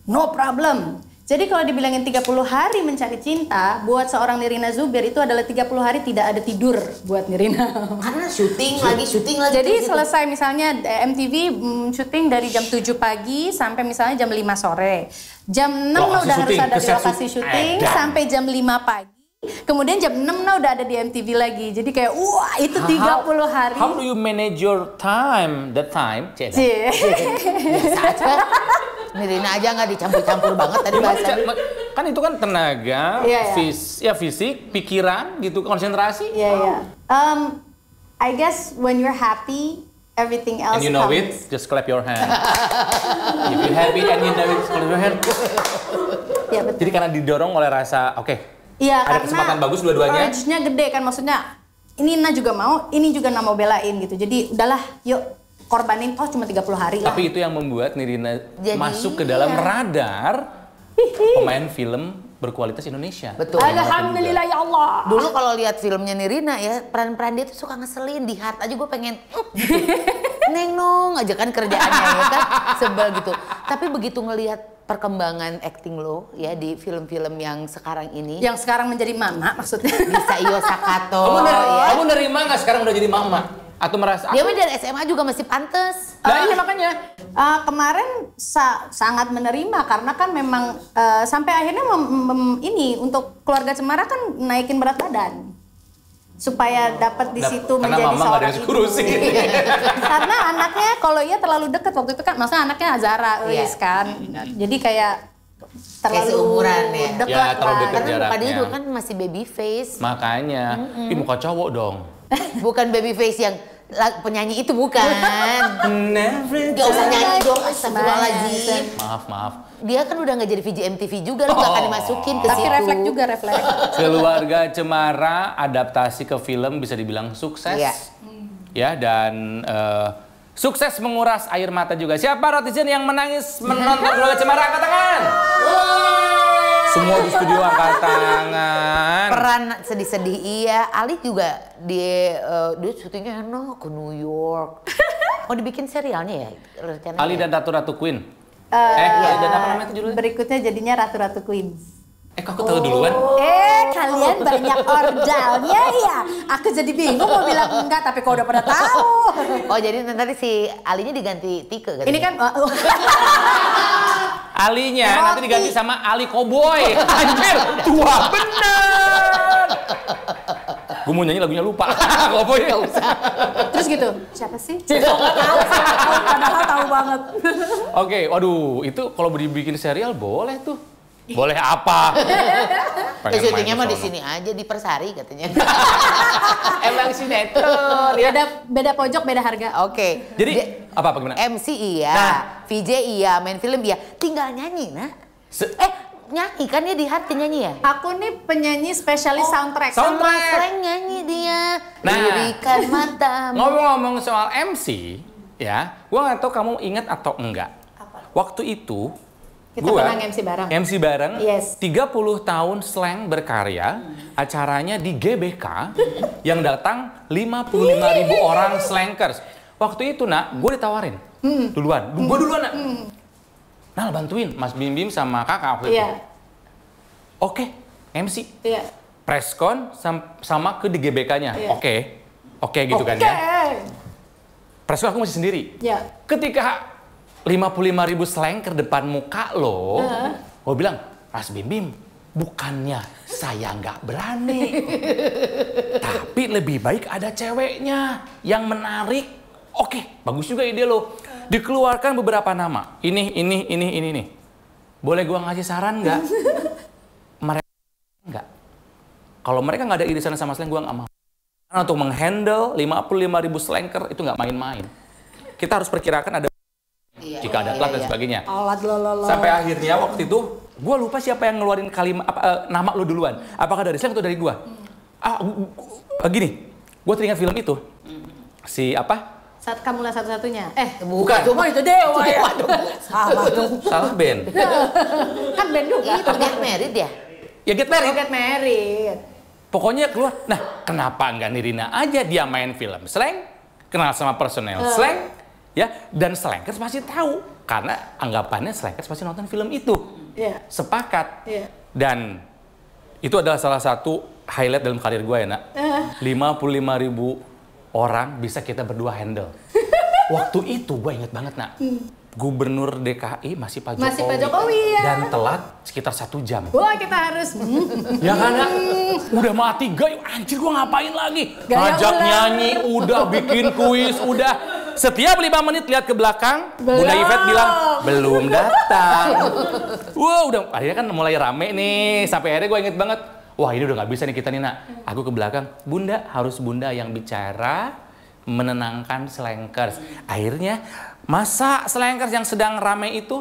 No problem. Jadi kalau dibilangin 30 hari mencari cinta, buat seorang Nirina Zubir itu adalah 30 hari tidak ada tidur buat Nirina. Karena syuting lagi. Jadi gitu. selesai misalnya MTV syuting dari jam 7 pagi sampai misalnya jam 5 sore. Jam 6 lo udah harus ada di lokasi syuting sampai jam 5 pagi. Kemudian jam 6 lo udah ada di MTV lagi. Jadi kayak wah itu 30 hari. How do you manage your time? That time? Cie. Biasa aja. Nirina aja nggak dicampur-campur banget tadi bahasa. Kan itu kan tenaga, Iya. fisik, pikiran gitu, konsentrasi. Iya. I guess when you're happy, everything else And you know comes. it, just clap your hand. If you happy and you know it, just clap your hand. Ya betul. Jadi karena didorong oleh rasa, Iya, ada kesempatan bagus dua-duanya. Urge-nya gede kan, maksudnya ini Nina juga mau, ini juga Nina mau belain gitu. Jadi udahlah, yuk korbanin cuma 30 hari lah. Tapi itu yang membuat Nirina Jadi, masuk ke dalam radar pemain film berkualitas Indonesia. Betul. Alhamdulillah ya Allah. Dulu kalau lihat filmnya Nirina ya, peran-peran dia tuh suka ngeselin. Di Heart aja gue pengen gitu. Neng nong aja kan kerjaannya ya kan, sebel gitu. Tapi begitu ngelihat perkembangan acting lo ya di film-film yang sekarang ini. Yang sekarang menjadi mama maksudnya. Bisa Iyo Sakato. Kamu nerima nggak sekarang udah jadi mama? Atau merasa Dia mah dari SMA juga masih pantes. Nah ini makanya kemarin sangat menerima karena kan memang sampai akhirnya ini untuk keluarga Cemara kan naikin berat badan supaya dapat di situ menjadi mama nggak ada seorang yang ibu. ngurusin. Karena anaknya kalau ia terlalu dekat waktu itu kan, maksudnya anaknya Azara kan, jadi kayak terlalu seumuran ya. dekat Ya, terlalu lah. dekat. Karena muka dia jaraknya. juga kan masih baby face. makanya, ih muka cowok dong. Bukan baby face yang penyanyi itu bukan. Never. Gak usah nyanyi dong, astagfirullahaladzim. Maaf. Dia kan udah nggak jadi VJ MTV juga, lu gak akan dimasukin ke Tapi situ. refleks juga, refleks. Keluarga Cemara adaptasi ke film bisa dibilang sukses. Iya. Ya, dan sukses menguras air mata juga. Siapa netizen yang menangis menonton Keluarga Cemara? Angkat tangan. Semua di studio angkat tangan. Peran sedih-sedih iya. Ali juga dia syutingnya enak ke New York. Mau dibikin serialnya ya rencananya? Ali dan Ratu Queen. Iya. Dan apa namanya itu judulnya? Berikutnya jadinya Ratu-Ratu Queens. Kok aku tahu duluan? Kalian banyak ordalnya ya. Aku jadi bingung mau bilang enggak, tapi kau udah pada tahu. Oh jadi nanti si Alinya diganti Tike katanya. Ini kan Alinya Roti. nanti diganti sama Ali Cowboy. Anjir, tua bener. Gue mau nyanyi lagunya lupa. Cowboy ya usah. terus gitu. Siapa sih? Tahu, padahal tahu banget. Oke, waduh, itu kalau dibikin serial boleh tuh. Boleh apa? Ya syutingnya mah di sono. sini aja di Persari katanya. Emang sinetron ya. Beda pojok, beda harga. Oke. Jadi apa gimana? MC iya, Nah. VJ iya, main film iya. Tinggal nyanyi nah. Nyanyi kan dia di hati nyanyi ya? Aku nih penyanyi spesialis soundtrack. Soundtrack. Sering nyanyi dia. Nah. Lirikan matamu. Ngomong-ngomong soal MC, ya, gua nggak tahu kamu ingat atau enggak. Waktu itu Kita gua pernah MC bareng. MC bareng. Yes. 30 tahun slang berkarya. Acaranya di GBK yang datang 55.000 orang slankers. Waktu itu nak, gue ditawarin duluan. Gue duluan nak. Nah, bantuin Mas Bim Bim sama kakak waktu itu. Iya. Oke, MC. Iya. Preskon sama ke di GBK-nya. Iya. Oke gitu kan ya. Preskon aku masih sendiri. Ya. Ketika 55.000 slanker depan muka lo, gue bilang, Mas Bim Bim, bukannya saya nggak berani, tapi lebih baik ada ceweknya yang menarik. Oke, bagus juga ide lo. Dikeluarkan beberapa nama. Ini. Boleh gua ngasih saran nggak? Mereka nggak. Kalau mereka nggak ada irisan sama slang, gua nggak mau. Karena untuk menghandle 55.000 slanker itu nggak main-main. Kita harus perkirakan ada jika ada telat dan sebagainya. Alat lo. Sampai akhirnya waktu itu, gue lupa siapa yang ngeluarin kalimat nama lo duluan. Apakah dari slang atau dari gue? Gini, gue teringat film itu. Si apa? Saat kamulah satu-satunya. Bukan. Cuma itu Dewa ya. Salah dong. Salah band. Kan band juga. Itu Get Married ya? Ya Get Married. Get Married. Pokoknya keluar. Nah, kenapa nggak Nirina aja dia main film slang, kenal sama personel slang, ya, dan slankers pasti tahu karena anggapannya slankers pasti nonton film itu. Iya. Sepakat. Iya. Dan itu adalah salah satu highlight dalam karir gue ya nak. 55.000 orang bisa kita berdua handle. Waktu itu gue inget banget nak. Gubernur DKI masih Pak Jokowi. Masih Pak Jokowi ya. Dan telat sekitar 1 jam. Wah, kita harus. Ya kan nak? Udah mati gaya, anjir gue ngapain lagi? Gaya Ngajak ulang. nyanyi, udah bikin kuis, udah. Setiap 5 menit lihat ke belakang, Bunda Yvette bilang, belum datang. Wah, udah akhirnya kan mulai rame nih. Sampai akhirnya gue inget banget, wah ini udah nggak bisa nih kita nih nak. Aku ke belakang, Bunda harus Bunda yang bicara, menenangkan slankers. Akhirnya, masa slankers yang sedang rame itu,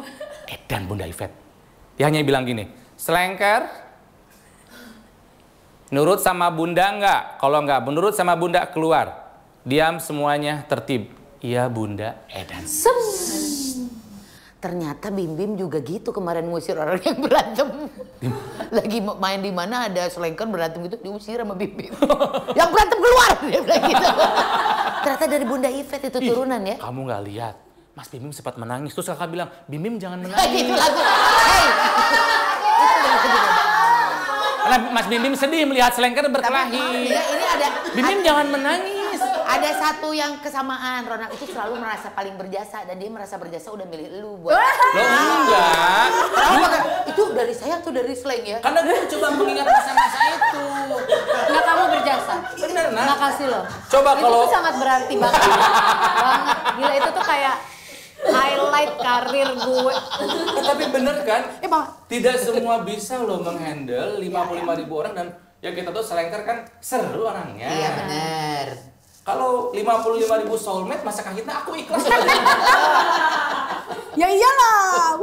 dan Bunda Yvette. Dia hanya bilang gini, slanker, nurut sama Bunda nggak? Kalau nggak menurut sama Bunda keluar. Diam semuanya tertib. Iya Bunda, dan Ternyata Bim Bim juga gitu kemarin ngusir orang yang berantem. Lagi main di mana ada slanker berantem gitu diusir sama Bim Bim. Yang berantem keluar dia bilang gitu. Ternyata dari Bunda Yvette itu turunan ya. Kamu nggak lihat, Mas Bim Bim sempat menangis. Terus kakak bilang, Bim Bim jangan menangis. Itu lagu. Hey. Karena Mas Bim Bim sedih melihat slanker berkelahi. Ini ada Bim Bim jangan menangis. ada satu yang kesamaan. Ronald itu selalu merasa paling berjasa dan dia merasa berjasa udah milih lu buat. Lo enggak. Itu dari saya atau dari slang ya? Karena gue coba mengingat masa-masa itu. Nggak, kamu berjasa. Bener, nah. Makasih loh. Coba Itu kalau tuh sangat berarti banget. Banget. Gila, itu tuh kayak highlight karir gue. tapi bener kan? Bang. Tidak semua bisa loh menghandle 55.000 orang dan yang kita tahu slanker kan seru orangnya. Iya benar. Kalau 55.000 soulmate masa kita aku ikhlas. Ya iyalah,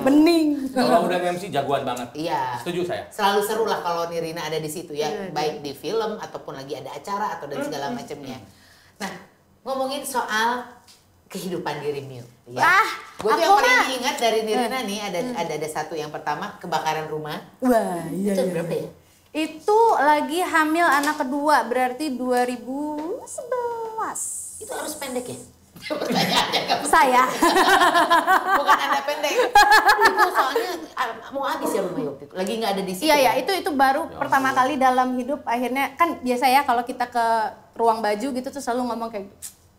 bening. Kalau udah MC jagoan banget. Iya. Setuju saya. Selalu seru lah kalau Nirina ada di situ ya, baik di film ataupun lagi ada acara atau dan segala macamnya. Nah, ngomongin soal kehidupan dirimu, ya. Gue tuh yang paling ingat dari Nirina nih ada satu yang pertama kebakaran rumah. Wah, iya. Itu berapa ya? Itu lagi hamil anak kedua, berarti 2011. Itu harus pendek ya? Pertanyaannya kan. Saya. Bukan Anda pendek. Itu soalnya mau habis ya rumah waktu itu. Lagi nggak ada di situ. Iya, itu baru pertama kali dalam hidup akhirnya kan biasa ya kalau kita ke ruang baju gitu tuh selalu ngomong kayak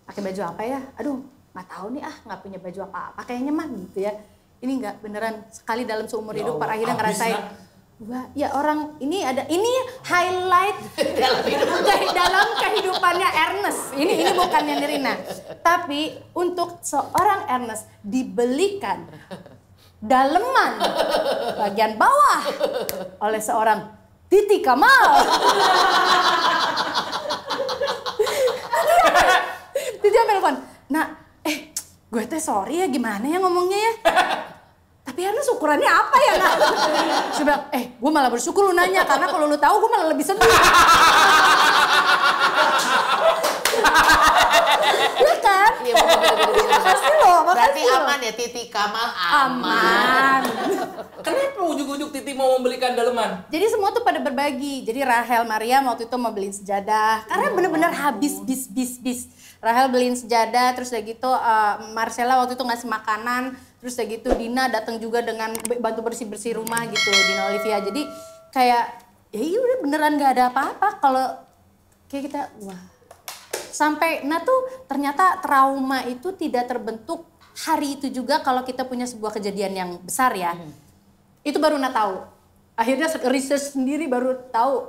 pakai baju apa ya? Aduh, nggak tahu nih nggak punya baju apa-apa kayaknya mah gitu ya. Ini nggak beneran sekali dalam seumur hidup para akhirnya ngerasain. Wah, ya orang ini highlight dalam kehidupannya Ernest. Ini bukannya Nirina. Tapi untuk seorang Ernest dibelikan daleman bagian bawah oleh seorang Titi Kamal. Titi telepon. Nah, gue teh sorry ya gimana ya ngomongnya ya. Tapi Ernest ukurannya apa ya nak? Saya bilang, gue malah bersyukur lu nanya karena kalau lu tahu gue malah lebih sedih. Iya kan? Iya betul. Makasih loh. Berarti aman ya Titi Kamal aman. Kenapa ujuk-ujuk Titi mau membelikan daleman? Jadi semua tuh pada berbagi. Jadi Rahel Maria waktu itu mau beliin sejadah karena bener-bener habis bis. Rahel beliin sejadah, terus udah gitu Marcella waktu itu ngasih makanan, terus udah gitu Dina datang juga dengan bantu bersih-bersih rumah gitu, Dina Olivia. Jadi kayak ya udah beneran gak ada apa-apa kalau kayak kita wah. Sampai tuh ternyata trauma itu tidak terbentuk hari itu juga kalau kita punya sebuah kejadian yang besar ya. Itu baru tahu. Akhirnya research sendiri baru tahu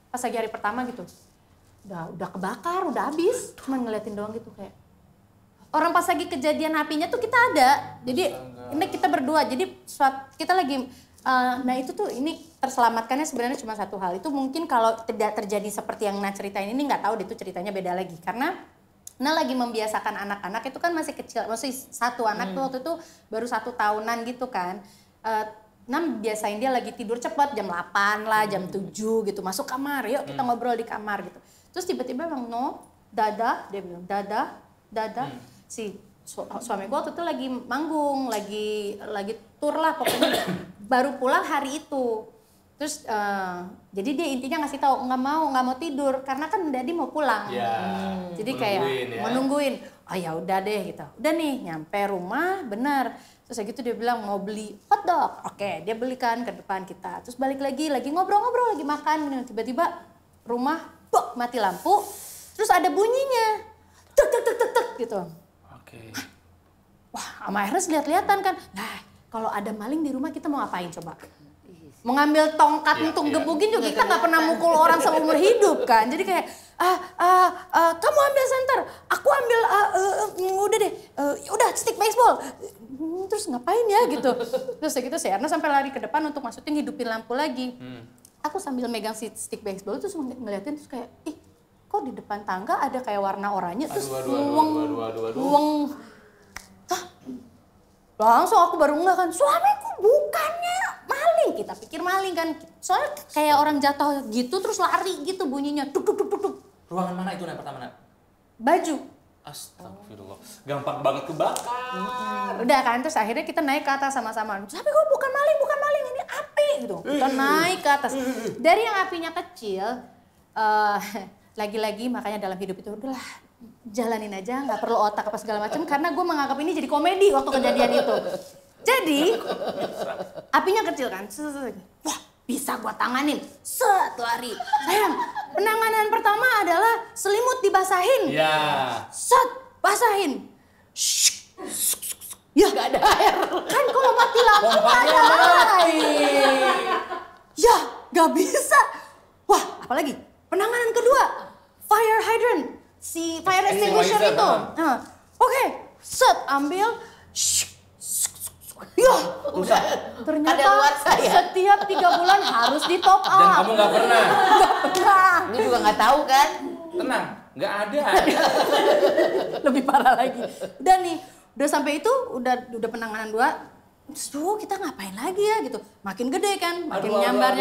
pas lagi hari pertama gitu. Udah kebakar, udah habis, cuman ngeliatin doang gitu kayak. Orang pas lagi kejadian apinya tuh kita ada, jadi ini kita berdua, jadi kita lagi, nah itu tuh ini terselamatkannya sebenarnya cuma satu hal, itu mungkin kalau tidak terjadi seperti yang ceritain ini nggak tahu deh itu ceritanya beda lagi, karena lagi membiasakan anak-anak itu kan masih kecil, masih satu anak tuh waktu itu baru 1 tahunan gitu kan. Biasain dia lagi tidur cepat jam 8 lah, jam 7 gitu, masuk kamar, yuk kita ngobrol di kamar gitu. Terus tiba-tiba bilang, no, dada, dia bilang, dada. Si suami gue waktu itu lagi manggung, lagi tour lah pokoknya, baru pulang hari itu. Terus, jadi dia intinya ngasih tahu nggak mau tidur, karena kan Daddy mau pulang. Jadi kayak menungguin, oh ya udah deh gitu. Udah nih, nyampe rumah, benar. Terus gitu dia bilang mau beli hotdog, oke, dia belikan ke depan kita. Terus balik lagi ngobrol-ngobrol, lagi makan, tiba-tiba rumah mati lampu, terus ada bunyinya, tek gitu. Oke. Wah, sama Ernest lihat-lihatan kan. Nah, kalau ada maling di rumah kita mau ngapain coba? Mau ngambil tongkat untuk gebugin juga kita nggak pernah mukul orang seumur hidup kan. Jadi kayak, kamu ambil senter, aku ambil, udah deh, udah stick baseball. Terus ngapain ya gitu. Terus gitu si Ernest sampai lari ke depan untuk masukin hidupin lampu lagi. Aku sambil megang si stick baseball terus ngeliatin terus kayak, kok di depan tangga ada kayak warna oranye terus uang. Langsung aku baru enggak kan, suamiku bukannya maling, kita pikir maling kan. Soalnya kayak orang jatuh gitu terus lari gitu bunyinya, tuk. Ruangan mana itu yang pertama nak? Baju. Astagfirullah, gampang banget kebakar. Udah kan, terus akhirnya kita naik ke atas sama-sama. Tapi kok bukan maling, ini api gitu. Kita naik ke atas. Dari yang apinya kecil, lagi-lagi makanya dalam hidup itu udahlah jalanin aja, nggak perlu otak apa segala macam. Karena gue menganggap ini jadi komedi waktu kejadian itu. Jadi apinya kecil kan, wah bisa gue tanganin, lari. Sayang, penanganan pertama adalah selimut dibasahin. Basahin. Ya gak ada air. Kan kalau mati lampu gak ada air. Ya gak bisa. Wah apalagi penanganan kedua, fire hydrant. Si fire extinguisher itu. Oke, ambil. Ya, ternyata setiap 3 bulan harus di top up. Dan kamu nggak pernah? Nggak pernah. Ini juga nggak tahu kan? Tenang, Nggak ada. Lebih parah lagi. Udah sampai itu, udah penanganan 2. Terus kita ngapain lagi ya gitu. Makin gede kan, makin nyambar.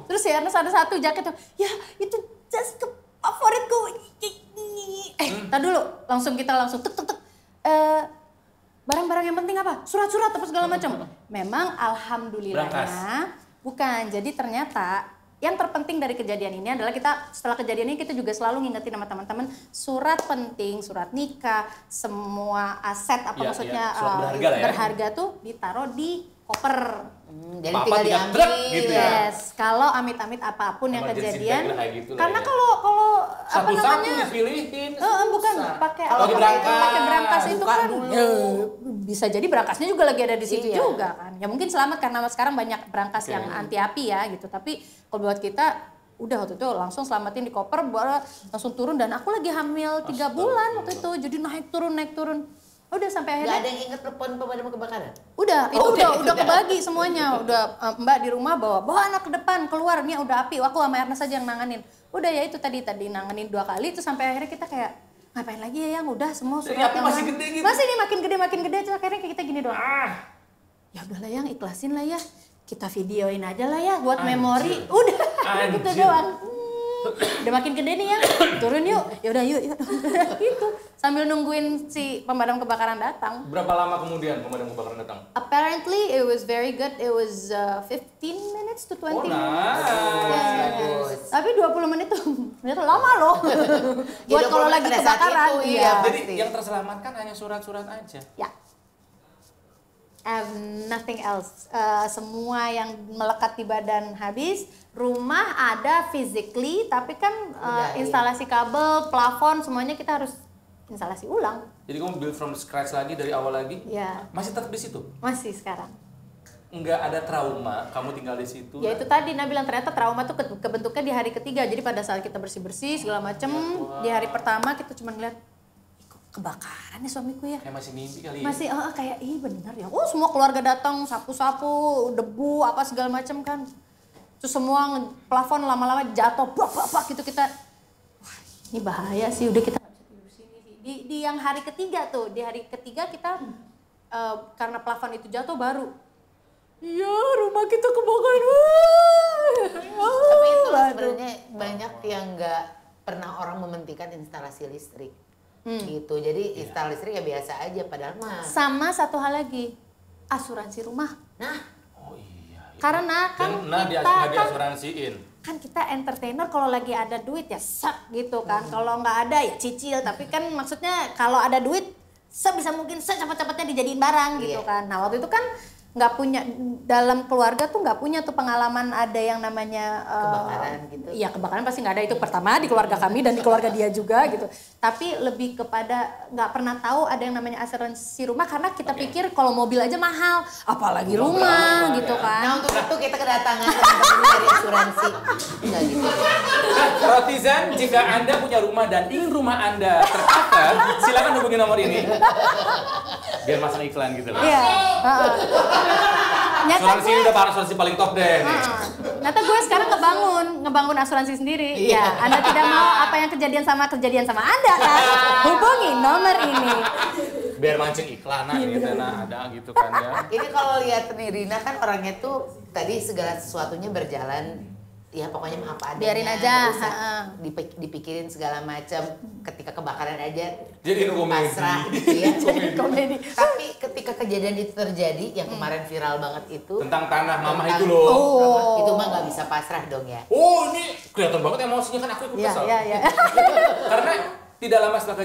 Terus ya ada satu jaket tuh, ya itu jas favoritku. Tar dulu, kita langsung tek. Barang-barang yang penting apa? Surat-surat apa segala macam. Memang alhamdulillahnya bukan. Jadi ternyata yang terpenting dari kejadian ini adalah kita setelah kejadian ini kita juga selalu ngingetin sama teman-teman surat penting, surat nikah, semua aset maksudnya berharga tuh ditaruh di koper. Jadi tinggal diambil gitu ya. Yes, kalau amit-amit apapun yang kejadian, gitu karena ya. kalau apa satu-satu namanya? dipilihin. Bukan pakai berangkas itu kan bisa jadi berangkasnya juga lagi ada di situ juga kan. Ya mungkin selamat karena sekarang banyak berangkas yang anti api ya gitu. Tapi kalau buat kita udah waktu itu langsung selamatin di koper, langsung turun dan aku lagi hamil 3 bulan waktu itu. Jadi naik turun. Udah sampai akhirnya. Gak ada yang inget telepon pemadam kebakaran? Udah, itu udah kebagi semuanya. Udah Mbak di rumah bawa anak ke depan keluar, nih udah api. Aku sama Ernest aja yang nanganin. Udah ya itu tadi nanganin 2 kali itu sampai akhirnya kita kayak ngapain lagi ya yang udah semua surat yang masih gede gitu. Masih nih makin gede terus akhirnya kita gini doang. Ya udahlah yang ikhlasin lah ya. Kita videoin aja lah ya buat memori. Udah gitu doang. Udah makin gede nih ya, turun yuk, yaudah yuk gitu. Sambil nungguin si pemadam kebakaran datang. Berapa lama kemudian pemadam kebakaran datang? Apparently it was very good, it was 15 minutes to 20 minutes. Bagus. Tapi 20 menit tuh ternyata lama loh. Buat kalau lagi kebakaran. Jadi yang terselamatkan hanya surat-surat aja? Ya. Nothing else. Semua yang melekat di badan habis. Rumah ada physically, tapi kan instalasi kabel, plafon, semuanya kita harus instalasi ulang. Jadi kamu build from scratch lagi, dari awal lagi? Iya. Masih tetap di situ? Masih sekarang. Nggak ada trauma, kamu tinggal di situ? Ya itu tadi Nah bilang ternyata trauma tuh kebentuknya di hari ketiga. Jadi pada saat kita bersih-bersih segala macem, di hari pertama kita cuma ngeliat kebakaran ya suamiku ya. Kayak masih mimpi kali ya? Masih kayak bener ya. Semua keluarga datang sapu-sapu, debu apa segala macam kan. Terus semua plafon lama-lama jatuh bak gitu kita. Wah, ini bahaya sih udah kita nggak bisa tidur sini sih. Di yang hari ketiga tuh, di hari ketiga kita karena plafon itu jatuh baru. Iya, rumah kita kebakaran. Tapi itu sebenarnya banyak yang nggak pernah orang mementingkan instalasi listrik. Gitu. Jadi instalasi listrik ya biasa aja padahal mah. Sama satu hal lagi, asuransi rumah. Nah, karena kan kita diasuransiin. Kan kita entertainer kalau lagi ada duit ya sak gitu kan. Kalau nggak ada ya cicil. Tapi kan maksudnya kalau ada duit sebisa mungkin secepat-cepatnya dijadiin barang gitu kan. Nah waktu itu kan nggak punya, dalam keluarga tuh nggak punya tuh pengalaman ada yang namanya kebakaran gitu. Iya kebakaran pasti nggak ada, itu pertama di keluarga kami dan di keluarga dia juga gitu. Tapi lebih kepada nggak pernah tahu ada yang namanya asuransi rumah karena kita pikir kalau mobil aja mahal, apalagi rumah gitu kan. Nah untuk itu kita kedatangan teman-teman dari asuransi. Enggak gitu. Rotizan, jika Anda punya rumah dan ingin rumah Anda tercover, silakan hubungi nomor ini. Biar masang iklan gitu loh. Iya. Asuransi ini udah asuransi paling top deh. Ternyata gue sekarang ngebangun asuransi sendiri. Ya, Anda tidak mau apa yang kejadian sama Anda kan? Hubungi nomor ini. Biar mancing iklan gitu, ada gitu kan ya. Ini kalau lihat nih Rina kan orangnya tuh tadi segala sesuatunya berjalan ya pokoknya apa adanya. Biarin aja. Dipikirin segala macam. Ketika kebakaran aja jadi pasrah gitu ya. Komedi. Tapi ketika kejadian itu terjadi yang kemarin viral banget itu tentang tanah mamah itu loh. Itu mah nggak bisa pasrah dong ya. Ini kelihatan banget emosinya kan, aku ikut kesel. Iya. Karena tidak lama setelah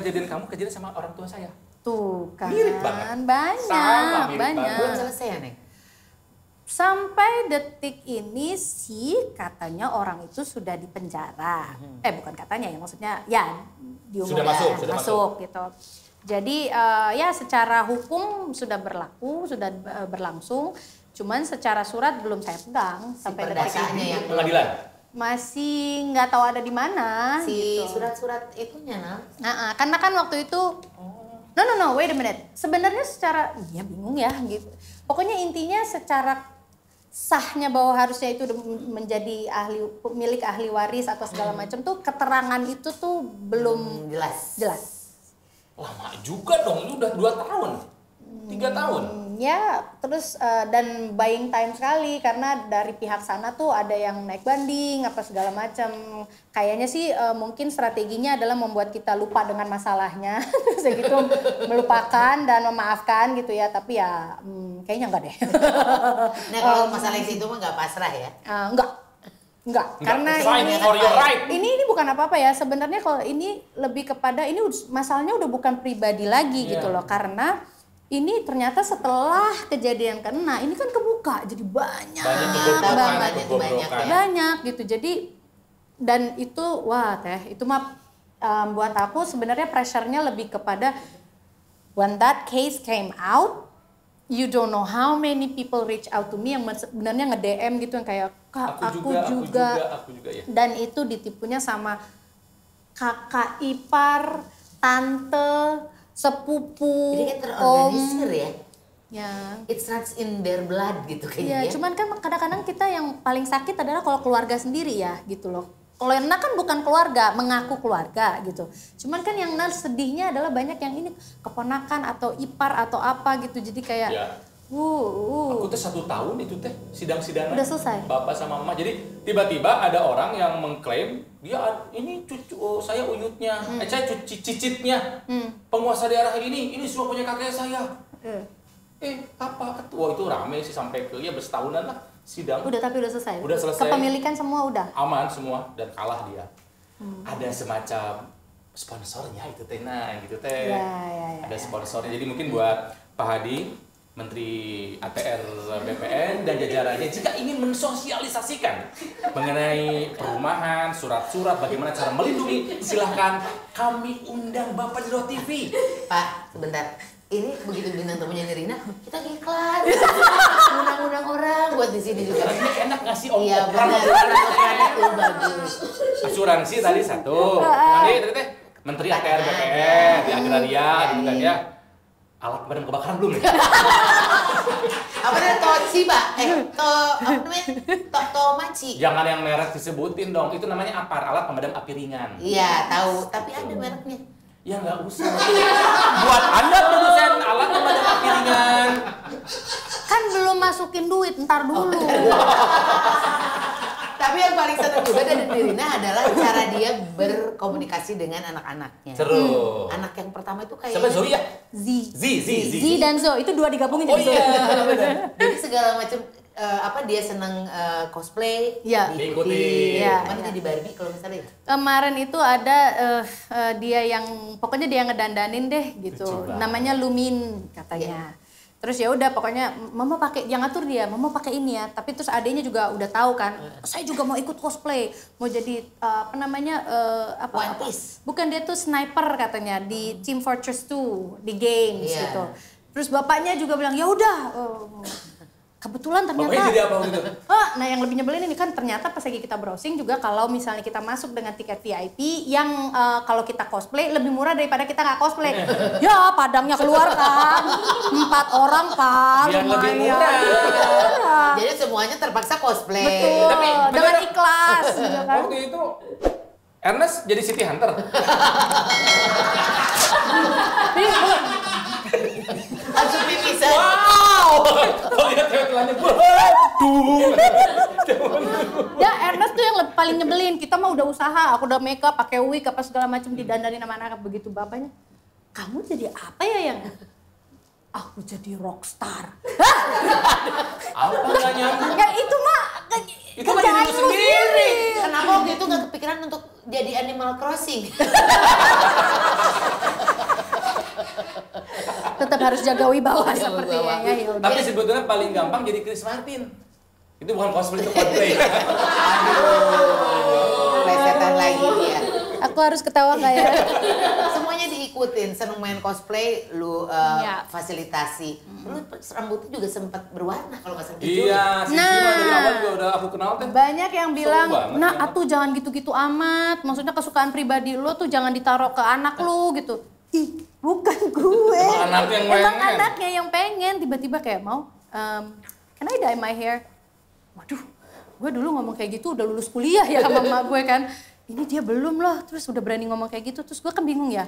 kejadian sama orang tua saya. Tuh kan. Mirip banget. Banyak. Belum selesai ya Neng? Sampai detik ini sih katanya orang itu sudah dipenjara. Bukan katanya ya, maksudnya ya diumumkan sudah masuk gitu. Jadi ya secara hukum sudah berlaku, sudah berlangsung. Cuman secara surat belum saya pegang sampai detik ini. Yang pengadilan masih nggak tahu ada di mana. Si gitu. surat-surat itunya karena kan waktu itu No, wait a minute. Sebenarnya secara, bingung ya gitu. Pokoknya intinya secara sahnya bahwa harusnya itu menjadi milik ahli waris atau segala macam tuh keterangan itu tuh belum jelas. Lama juga dong, ini udah 2 tahun, 3 tahun. Ya, terus dan buying time sekali karena dari pihak sana tuh ada yang naik banding apa segala macam. Kayaknya sih mungkin strateginya adalah membuat kita lupa dengan masalahnya, terus gitu melupakan dan memaafkan gitu ya. Tapi ya kayaknya enggak deh. Nah kalau masalah itu mah nggak pasrah ya? Enggak, karena ini bukan apa-apa ya. Sebenarnya kalau ini lebih kepada ini masalahnya udah bukan pribadi lagi gitu loh, karena ini ternyata setelah kejadian kena ini kan kebuka jadi banyak gitu. Jadi dan itu wah teh itu mah buat aku sebenarnya pressure-nya lebih kepada when that case came out, you don't know how many people reach out to me yang sebenarnya nge-DM gitu yang kayak Kak, aku juga ya. Dan itu ditipunya sama kakak ipar, tante, sepupu, jadi kan terorganisir ya. Ya. It runs in their blood gitu kayaknya. Ya, cuman kan kadang-kadang kita yang paling sakit adalah kalau keluarga sendiri ya gitu loh. Kalau yang kan bukan keluarga, mengaku keluarga gitu. Cuman kan yang sedihnya adalah banyak yang ini keponakan atau ipar atau apa gitu. Jadi kayak Aku teh 1 tahun itu teh sidang-sidangan. Udah selesai. Bapak sama mama. Jadi tiba-tiba ada orang yang mengklaim dia ini cucu saya uyutnya, saya cicitnya. Penguasa daerah ini semua punya kakek saya. Apa? Wah itu rame sih sampai ke ya bertahunan lah sidang. Tapi udah selesai. Udah selesai. Kepemilikan semua udah. Aman semua dan kalah dia. Ada semacam sponsornya itu teh, gitu teh. Ada sponsornya. Jadi mungkin buat Pak Hadi, Menteri ATR BPN dan jajarannya jika ingin mensosialisasikan mengenai perumahan, surat-surat, bagaimana cara melindungi, silahkan kami undang Bapak di Roh TV. Pak, sebentar. Ini begitu bintang tamunya Nirina, kita iklan. Undang-undang orang buat di sini juga. Ini enak ngasih ongkos. Iya benar, itu bagus. Asuransi tadi 1. Tadi teh Menteri ATR BPN di agraria gitu kan ya. Alat pemadam kebakaran belum nih? Apa namanya? Toci, Pak? Apa namanya? Tomaci. Jangan yang merek disebutin dong. Itu namanya APAR, alat pemadam api ringan. Iya, tahu. Tapi ada mereknya. Ya nggak usah. Buat Anda produsen alat pemadam api ringan. Kan belum masukin duit, ntar dulu. Tapi yang paling senang juga dari Nirina adalah cara dia berkomunikasi dengan anak-anaknya. Seru. Anak yang pertama itu kayak siapa Zoe ya? Z dan Zo itu 2 digabungin jadi Zo. Jadi segala macam dia senang cosplay, diikuti. Mana jadi Barbie kalau misalnya. Kemarin itu ada dia yang pokoknya dia ngedandanin deh gitu. Namanya Lumin katanya. Terus ya udah pokoknya mama pakai yang ngatur dia, mama pakai ini ya. Tapi terus adenya juga udah tahu kan, saya juga mau ikut cosplay, mau jadi One Piece. Bukan, dia tuh sniper katanya di Team Fortress 2 di games gitu. Terus bapaknya juga bilang ya udah. Kebetulan ternyata. Bapaknya jadi apa gitu? Nah yang lebih nyebelin ini kan ternyata pas lagi kita browsing juga kalau misalnya kita masuk dengan tiket VIP yang kalau kita cosplay lebih murah daripada kita nggak cosplay. Ya padangnya keluar kan, 4 orang Pak. Biar lebih murah. Jadi semuanya terpaksa cosplay. Betul. Tapi dengan ikhlas. Gitu kan. Waktu itu Ernest jadi City Hunter. Langsung pimisan. Wow. Kalau lihat cewek-ceweknya, waduh. Ya Ernest tuh yang paling nyebelin. Kita mah udah usaha, aku udah make up, pakai wig apa segala macam didandanin sama anak begitu bapaknya. Kamu jadi apa ya yang? Aku jadi rockstar. Apa nggak nyambung? Ya itu mah Itu mah diri lu sendiri. Kenapa waktu itu nggak kepikiran untuk jadi Animal Crossing? Tetap harus jaga wibawa sepertinya ya. Tapi sebetulnya paling gampang jadi Chris Martin. Itu bukan cosplay, itu cosplay. Plesetan lagi dia. Aku harus ketawa nggak ya? Semuanya diikutin, seneng main cosplay, lu fasilitasi. Lu rambutnya juga sempat berwarna kalau nggak salah. Iya, si Jima dari awal juga udah aku kenal teh. Banyak yang bilang, banget, atuh jangan gitu-gitu amat. Maksudnya kesukaan pribadi lu tuh jangan ditaruh ke anak lu gitu. Ih, bukan gue. Emang anaknya yang pengen. Emang anaknya yang pengen. Tiba-tiba kayak mau, can I dye my hair? waduh, gue dulu ngomong kayak gitu udah lulus kuliah ya sama mama gue kan. Ini dia belum loh, terus udah berani ngomong kayak gitu. Terus gue kan bingung ya,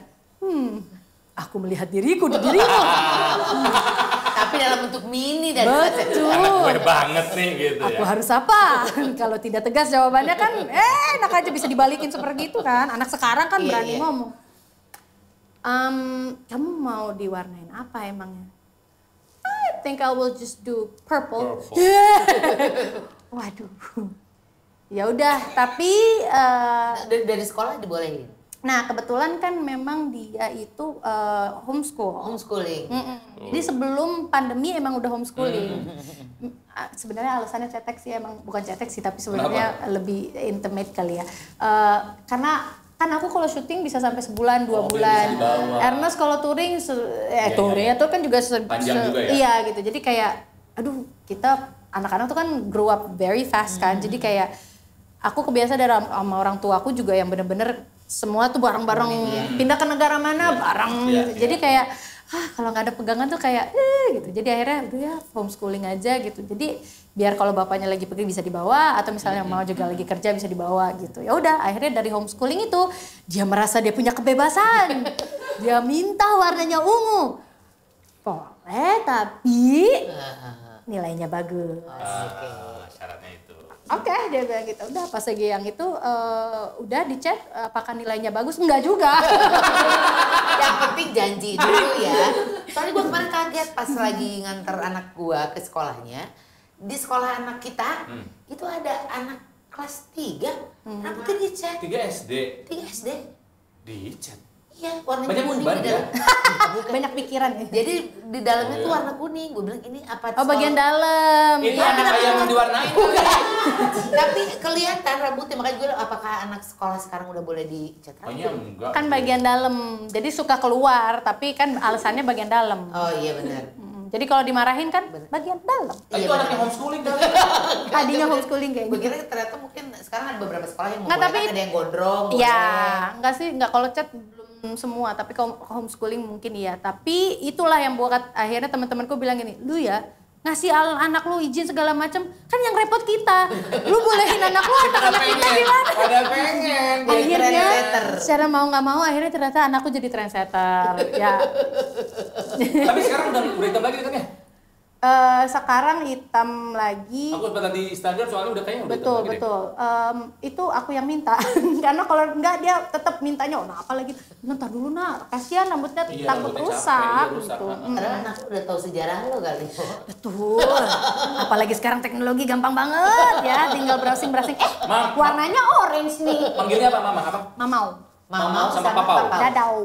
aku melihat diriku di dirimu. Tapi dalam bentuk mini dan Betul. Anak gue banget nih gitu Aku ya. harus apa? Kalau tidak tegas jawabannya kan, enak aja bisa dibalikin seperti itu kan. Anak sekarang kan Iya, berani iya. ngomong. Kamu mau diwarnain apa emangnya? I think I will just do purple. Waduh. Ya udah, tapi dari sekolah dibolehin. nah kebetulan kan memang dia itu homeschool. Homeschooling. Jadi sebelum pandemi emang udah homeschooling. Sebenarnya alasannya cetek sih, emang bukan cetek sih, tapi sebenarnya lebih intimate kali ya. Karena kan aku kalau syuting bisa sampai sebulan, 2 bulan. bisa dibawa. Ernest kalau touring, touring itu kan juga Panjang juga ya? Iya gitu. Jadi kayak, aduh kita anak-anak tuh kan grow up very fast kan. Jadi kayak aku kebiasa dari sama orang tua aku juga yang bener-bener semua tuh bareng-bareng pindah ke negara mana bareng gitu. Jadi kayak kalau nggak ada pegangan tuh kayak gitu. Jadi akhirnya udah ya homeschooling aja gitu. Jadi biar kalau bapaknya lagi pergi bisa dibawa atau misalnya mau juga lagi kerja bisa dibawa gitu. Ya udah akhirnya dari homeschooling itu dia merasa dia punya kebebasan. Dia minta warnanya ungu. Boleh tapi nilainya bagus. Syaratnya itu. Oke, dia bilang gitu. Udah pas lagi yang itu udah dicek apakah nilainya bagus? Enggak juga. Yang penting janji dulu ya. Soalnya gue kemarin kaget pas lagi nganter anak gue ke sekolahnya. Di sekolah anak kita itu ada anak kelas 3. Rambutnya dicet. 3 SD 3 SD. dicet. Iya, warnanya Banyak kuning uban di ya? dalam. Bukan. Banyak pikiran ya. Jadi di dalamnya Oh, tuh iya. warna kuning. Gue bilang ini apa? Oh bagian dalam. Itu Iya. anak ayam yang diwarnain kali. Tapi kelihatan rambutnya, makanya gue bilang, apakah anak sekolah sekarang udah boleh dicat Kayaknya rambut? enggak. Kan bagian dalam. Jadi suka keluar, tapi kan alasannya bagian dalam. Oh iya benar. Jadi kalau dimarahin kan bagian dalam. Itu Iya, anaknya benar. homeschooling kali. Tadinya homeschooling kayaknya. Gue kira ternyata mungkin sekarang ada beberapa sekolah yang Nggak, membolehkan, tapi- ada yang gondrong. Iya, boleh. enggak sih, enggak kalau chat belum semua, tapi kalau homeschooling mungkin iya. Tapi itulah yang buat akhirnya teman-temanku bilang gini, lu ya ngasih anak lu izin segala macam, kan yang repot kita. Lu bolehin anak lu, anak-anak kita gimana? Pada pengen. Jadi Akhirnya trendsetter. secara mau nggak mau akhirnya ternyata anakku jadi trendsetter. Ya. Tapi sekarang udah hitam lagi katanya. Sekarang hitam lagi. Aku sempat di Instagram soalnya udah kayaknya udah hitam Betul, lagi deh. betul. Itu aku yang minta. Karena kalau enggak dia tetap mintanya, oh nah apa lagi? Ntar dulu nak, kasihan rambutnya Iya, takut rambutnya rusak. capek, iya, rusak. Gitu. Padahal anak lu udah tahu sejarah lo kali. Betul. Apalagi sekarang teknologi gampang banget ya, tinggal browsing-browsing. Mam, Warnanya orange nih. Panggilnya apa mama? Apa? Mamau. Mamau sama papau. Dadau.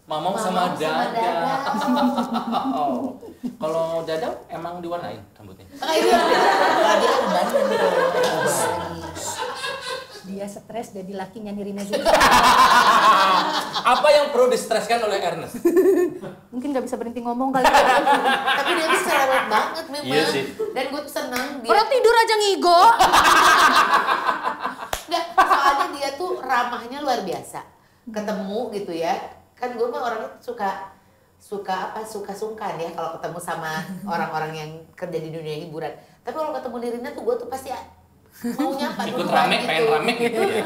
Mamau Mamau sama sama Dadau. Kalau Dadau emang diwarnain rambutnya? Iya. Dia kan Bandung. Dia stres jadi lakinya Nirina juga. Apa yang perlu distreskan oleh Ernest? Mungkin nggak bisa berhenti ngomong kali. Tapi dia bisa cerewet banget memang. Iya sih. Dan gue tuh seneng dia. Orang tidur aja ngigo. Nggak, soalnya dia tuh ramahnya luar biasa. Ketemu gitu ya. Kan gue mah orangnya suka sungkan ya kalau ketemu sama orang-orang yang kerja di dunia hiburan. Tapi kalau ketemu Nirina tuh gue tuh pasti mau nyapa Ikut duluan rame, pengen rame gitu ya.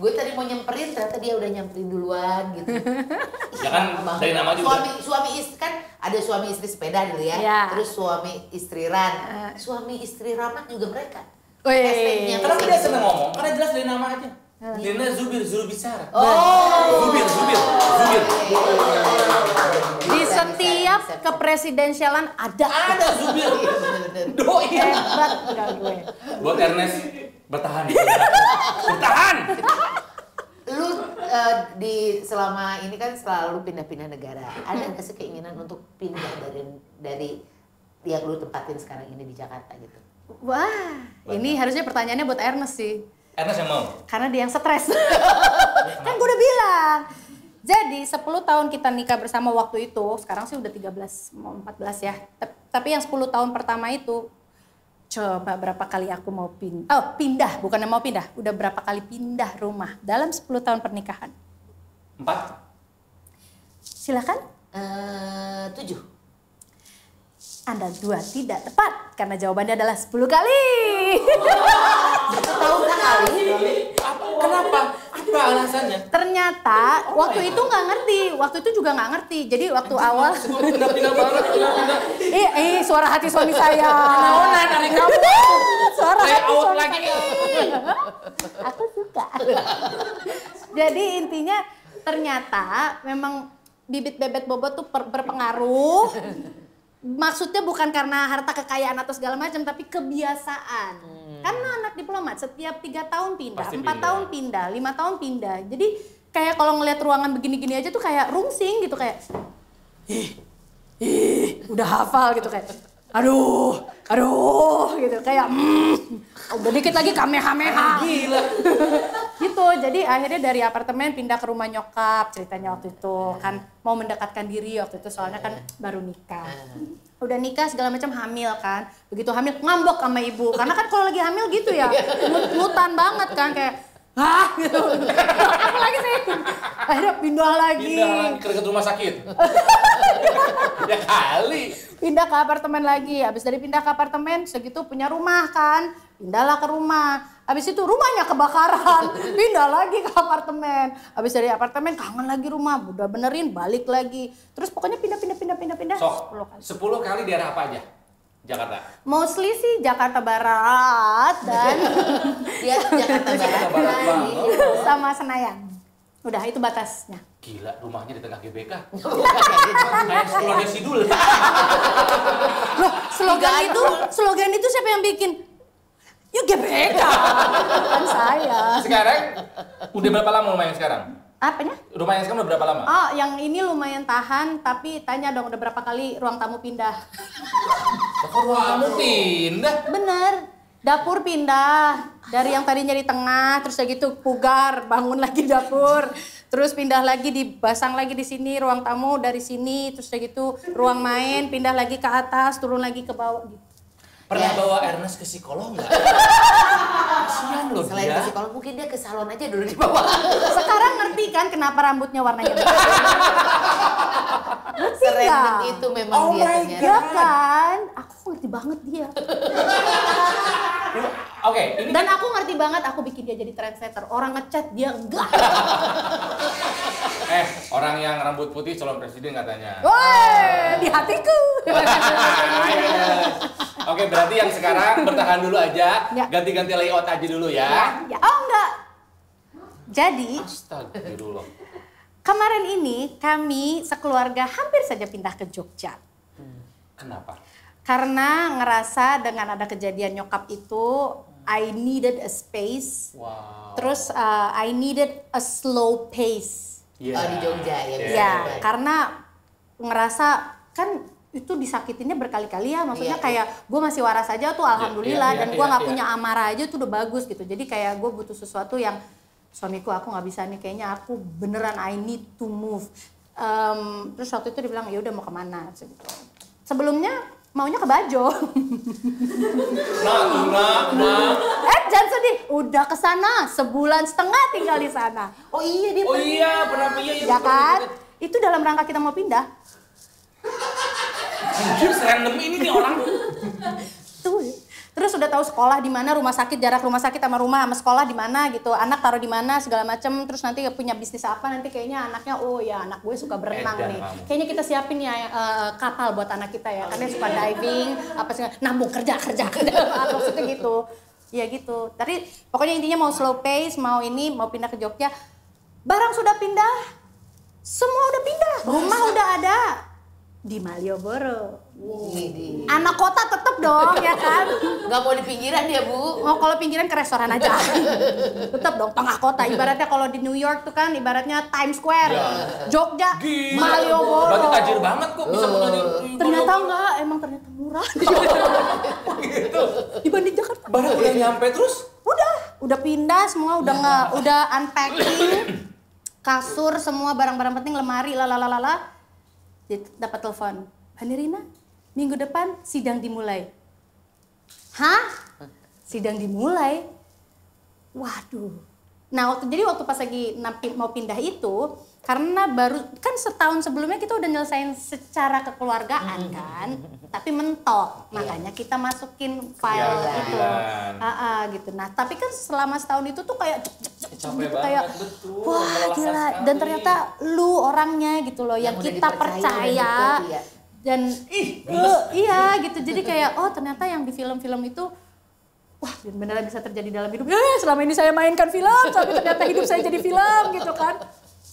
Gue tadi mau nyamperin, ternyata dia udah nyamperin duluan gitu. Ya kan, dari nama juga. Suami istri kan ada suami istri sepeda dulu ya. Ya. Terus suami istri Ran. Suami istri Rahmat juga mereka. Wih. Hashtagnya Kenapa dia seneng ngomong? Karena jelas dari nama aja. Nirina Zubir bicara. Oh. Zubir. Di setiap kepresidensialan ada. Zubir. Doi. Hebat enggak gue. Buat Ernest bertahan. Bertahan. Lu di selama ini kan selalu pindah-pindah negara. Ada nggak sih keinginan untuk pindah dari yang lu tempatin sekarang ini di Jakarta gitu? Wah, ini harusnya pertanyaannya buat Ernest sih. Ernest yang mau. Karena dia yang stres. Kan gue udah bilang. Jadi 10 tahun kita nikah bersama waktu itu, sekarang sih udah 13, mau 14 ya. Tapi yang 10 tahun pertama itu, coba berapa kali aku mau pindah, bukannya mau pindah, udah berapa kali pindah rumah dalam 10 tahun pernikahan. 4. Silakan. 7. Anda dua tidak tepat karena jawabannya adalah 10 kali. Setahun sekali. Kenapa? Apa alasannya? Ternyata waktu itu nggak ngerti, waktu itu juga nggak ngerti. Jadi waktu awal Pindah-pindah banget, pindah-pindah. suara hati suami saya. Naonan dari kamu. Suara Saya hati out suami lagi. saya. Aku suka. Jadi intinya ternyata memang bibit bebet bobot tuh berpengaruh. Maksudnya bukan karena harta kekayaan atau segala macam, tapi kebiasaan. Karena anak diplomat setiap 3 tahun pindah, Pasti 4 pindah. tahun pindah, 5 tahun pindah. Jadi kayak kalau ngelihat ruangan begini-gini aja tuh kayak rungsing gitu, kayak udah hafal gitu, kayak aduh gitu, kayak udah dikit lagi kamehameha. Gila. Gitu, jadi akhirnya dari apartemen pindah ke rumah nyokap, ceritanya waktu itu kan mau mendekatkan diri waktu itu soalnya kan baru nikah. Udah nikah segala macam, hamil kan, begitu hamil ngambek sama ibu karena kan kalau lagi hamil gitu ya mutan banget kan, kayak gitu. Apa lagi sih, akhirnya pindah lagi Ke dekat rumah sakit. Ya kali. pindah ke apartemen lagi. Habis dari pindah ke apartemen segitu punya rumah kan, pindahlah ke rumah. Habis itu rumahnya kebakaran, pindah lagi ke apartemen. Habis dari apartemen kangen lagi rumah, udah benerin balik lagi. Terus pokoknya pindah. Sok, 10 kali. 10 kali daerah apa aja? Jakarta. Mostly sih Jakarta Barat dan Ya, Jakarta Barat. Barat banget. sama Senayan. Udah itu batasnya. Gila, rumahnya di tengah GBK. Kayak sekolahnya Sidul. Loh, slogan itu siapa yang bikin? Ya GBK. Kan saya. Sekarang udah berapa lama rumah yang sekarang? Apanya? Rumah yang sekarang udah berapa lama? Oh, yang ini lumayan tahan, tapi tanya dong udah berapa kali ruang tamu pindah? Kok ruang kamu pindah? Bener, dapur pindah. Dari yang tadinya di tengah, terus kayak gitu pugar, bangun lagi dapur. Terus pindah lagi, dipasang lagi di sini ruang tamu dari sini, terus kayak gitu ruang main, pindah lagi ke atas, turun lagi ke bawah gitu. Pernah bawa Ernest ke psikolog nggak? Kasian loh Selain dia. ke psikolog mungkin dia ke salon aja dulu di bawah. Sekarang ngerti kan kenapa rambutnya warnanya beda? Ngerti nggak? Serandom itu memang Oh dia my ternyata. Ya kan? Aku ngerti banget dia. Oke, ini Dan aku ngerti banget, aku bikin dia jadi trendsetter. Orang ngechat dia enggak. orang yang rambut putih calon presiden katanya. Woi, di hatiku. Oke, berarti yang sekarang bertahan dulu aja, Ya. ganti-ganti layout aja dulu ya. Ya, oh enggak. Jadi, Astagfirullah. kemarin ini kami sekeluarga hampir saja pindah ke Jogja. Kenapa? Karena ngerasa dengan ada kejadian nyokap itu, I needed a space. Wow. Terus I needed a slow pace. Iya. Oh, di Jogja ya. bisa. Ya, karena ngerasa kan itu disakitinnya berkali-kali ya, maksudnya Iya, kayak gue masih waras aja tuh alhamdulillah, iya, dan iya, gue nggak iya. punya amarah aja tuh udah bagus gitu. Jadi kayak gue butuh sesuatu yang suamiku, aku nggak bisa nih, kayaknya aku beneran I need to move. Terus waktu itu dia bilang ya udah mau kemana gitu. Sebelumnya maunya ke Bajo. Nah. Jangan sedih, udah kesana sebulan setengah tinggal di sana. Oh iya dia Oh pernah. iya, pernah iya. Ya kan? Itu dalam rangka kita mau pindah. Anjir, serandom ini nih orang. Tuh. Terus udah tahu sekolah di mana, rumah sakit, jarak rumah sakit sama rumah sama sekolah di mana gitu, anak taruh di mana segala macem. Terus nanti punya bisnis apa, nanti kayaknya anaknya, oh ya anak gue suka berenang Edan nih, kamu. kayaknya kita siapin ya kapal buat anak kita ya, karena dia suka diving apa sih, nambung kerja maksudnya gitu ya gitu. Tapi pokoknya intinya mau slow pace, mau ini, mau pindah ke Jogja, barang sudah pindah, semua udah pindah, rumah udah ada di Malioboro. Widih. Anak kota tetep dong ya kan. Nggak mau di pinggiran ya Bu? Oh, kalau pinggiran ke restoran aja. Tetap dong tengah kota. Ibaratnya kalau di New York tuh kan ibaratnya Times Square. Ya. Jogja, Gila. Malioboro. Berarti tajir banget kok bisa punya di Ternyata enggak, emang ternyata murah. gitu. Dibanding Jakarta. Baru udah nyampe terus. Udah pindah semua, udah unpacking. Kasur semua barang-barang penting, lemari lalalala. Dapat telepon. Mbak Nirina, minggu depan sidang dimulai. Hah? Sidang dimulai? Waduh, Nah, waktu pas lagi mau pindah itu, karena baru kan setahun sebelumnya kita udah nyelesain secara kekeluargaan kan, tapi mentok, makanya kita masukin file itu, gitu. Nah, tapi kan selama setahun itu tuh kayak capek gitu, banget, kayak betul, wah gila, dan ternyata lu orangnya gitu loh, yang kita percaya. Dan iya gitu, jadi kayak oh ternyata yang di film-film itu wah beneran bisa terjadi dalam hidup. Selama ini saya mainkan film, tapi ternyata hidup saya jadi film gitu kan.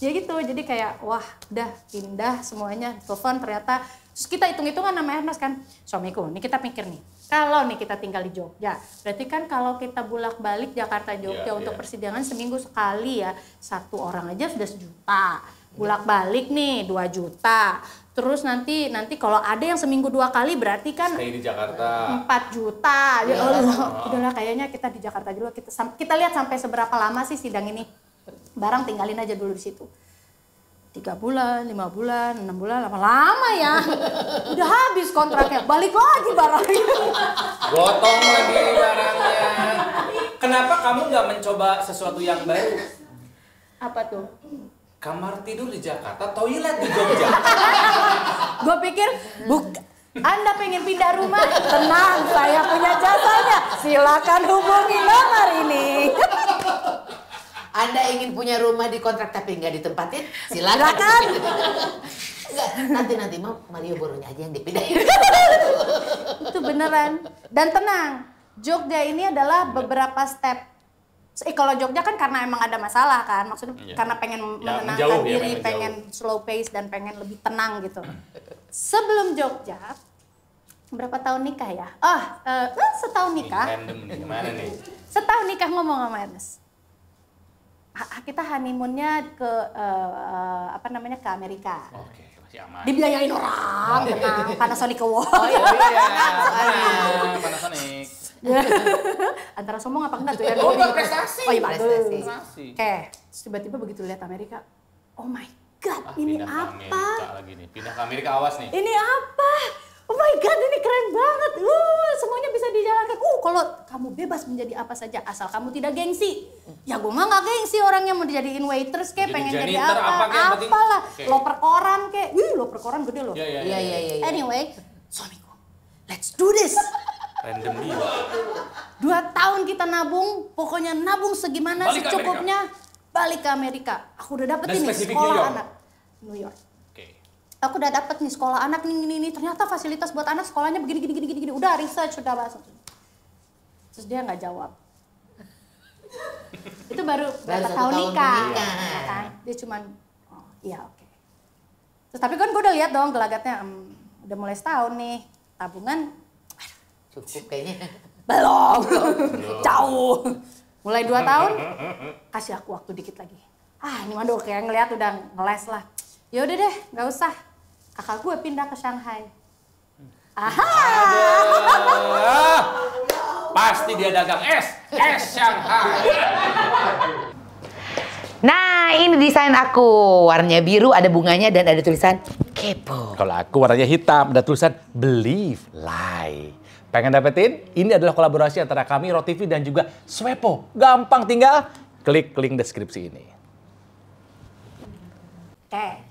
Ya gitu, jadi kayak wah udah pindah semuanya, telepon ternyata. Terus kita hitung-hitungan sama Ernest kan, suamiku, nih kita mikir nih, kalau nih kita tinggal di Jogja, berarti kan kalau kita bolak-balik Jakarta-Jogja untuk persidangan seminggu sekali ya, 1 orang aja sudah 1 juta. Bolak-balik nih 2 juta. Terus nanti kalau ada yang seminggu 2 kali berarti kan stay di Jakarta 4 juta. Ya Allah, udahlah kayaknya kita di Jakarta dulu. Kita lihat sampai seberapa lama sih sidang ini. Barang tinggalin aja dulu di situ. 3 bulan, 5 bulan, 6 bulan, lama-lama ya. Udah habis kontraknya, balik lagi barangnya. gotong lagi barangnya. Kenapa kamu nggak mencoba sesuatu yang baru? Apa tuh? Kamar tidur di Jakarta, toilet di Jogja. Gue pikir, Anda pengen pindah rumah? Tenang, saya punya jasanya. Silakan hubungi nomor ini. Anda ingin punya rumah di kontrak tapi nggak ditempatin? Silakan. Enggak, nanti mau Mario Boronya aja yang dipindahin. Itu beneran. Dan tenang, Jogja ini adalah beberapa step. Kalau Jogja kan karena emang ada masalah kan, maksudnya karena pengen menenangkan diri, pengen slow pace dan pengen lebih tenang gitu. Sebelum Jogja, berapa tahun nikah ya? Setahun nikah. Random nih, gimana nih? Setahun nikah ngomong sama Ernest. Kita honeymoonnya ke ke Amerika. Oke, masih aman. Dibiayain orang, tenang. Panasonic Award. Oh iya, Panasonic. Antara sombong apa enggak tuh ya? Oh, prestasi. Oh iya, Prestasi. Oke, tiba-tiba begitu lihat Amerika, oh my god, ini pindah apa? ke Amerika lagi nih. Pindah ke Amerika, awas nih. Ini apa? Oh my god, ini keren banget. Semuanya bisa dijalankan. Kalau kamu bebas menjadi apa saja asal kamu tidak gengsi. Ya gue mah nggak gengsi, orangnya mau dijadiin waitress kayak pengen jadi apa? Apalah. Loper koran kayak. Loper koran gede loh. Iya. Anyway, suamiku, let's do this. Random dia. 2 tahun kita nabung, pokoknya nabung segimana secukupnya. Balik ke Amerika. Aku udah dapet ini sekolah anak. New York. Aku udah dapet nih sekolah anak ini. Ternyata fasilitas buat anak sekolahnya begini. Udah research, udah bahas. Terus dia nggak jawab. Itu baru berapa tahun nikah. Ya kan? Dia cuman, oh iya oke. Terus tapi kan gue udah lihat dong gelagatnya, udah mulai setahun nih tabungan. Cukup kayaknya. Belum. Jauh. Mulai 2 tahun, kasih aku waktu dikit lagi. Ini mah kayak ngeliat udah ngeles lah. Ya udah deh, nggak usah. Kakak gue pindah ke Shanghai. Pasti dia dagang es Shanghai. Nah, ini desain aku. Warnanya biru, ada bunganya dan ada tulisan kepo. Kalau aku warnanya hitam, ada tulisan believe, lie. Pengen dapetin? Ini adalah kolaborasi antara kami, ROTV dan juga Swepo. Gampang, tinggal klik link deskripsi ini. Oke.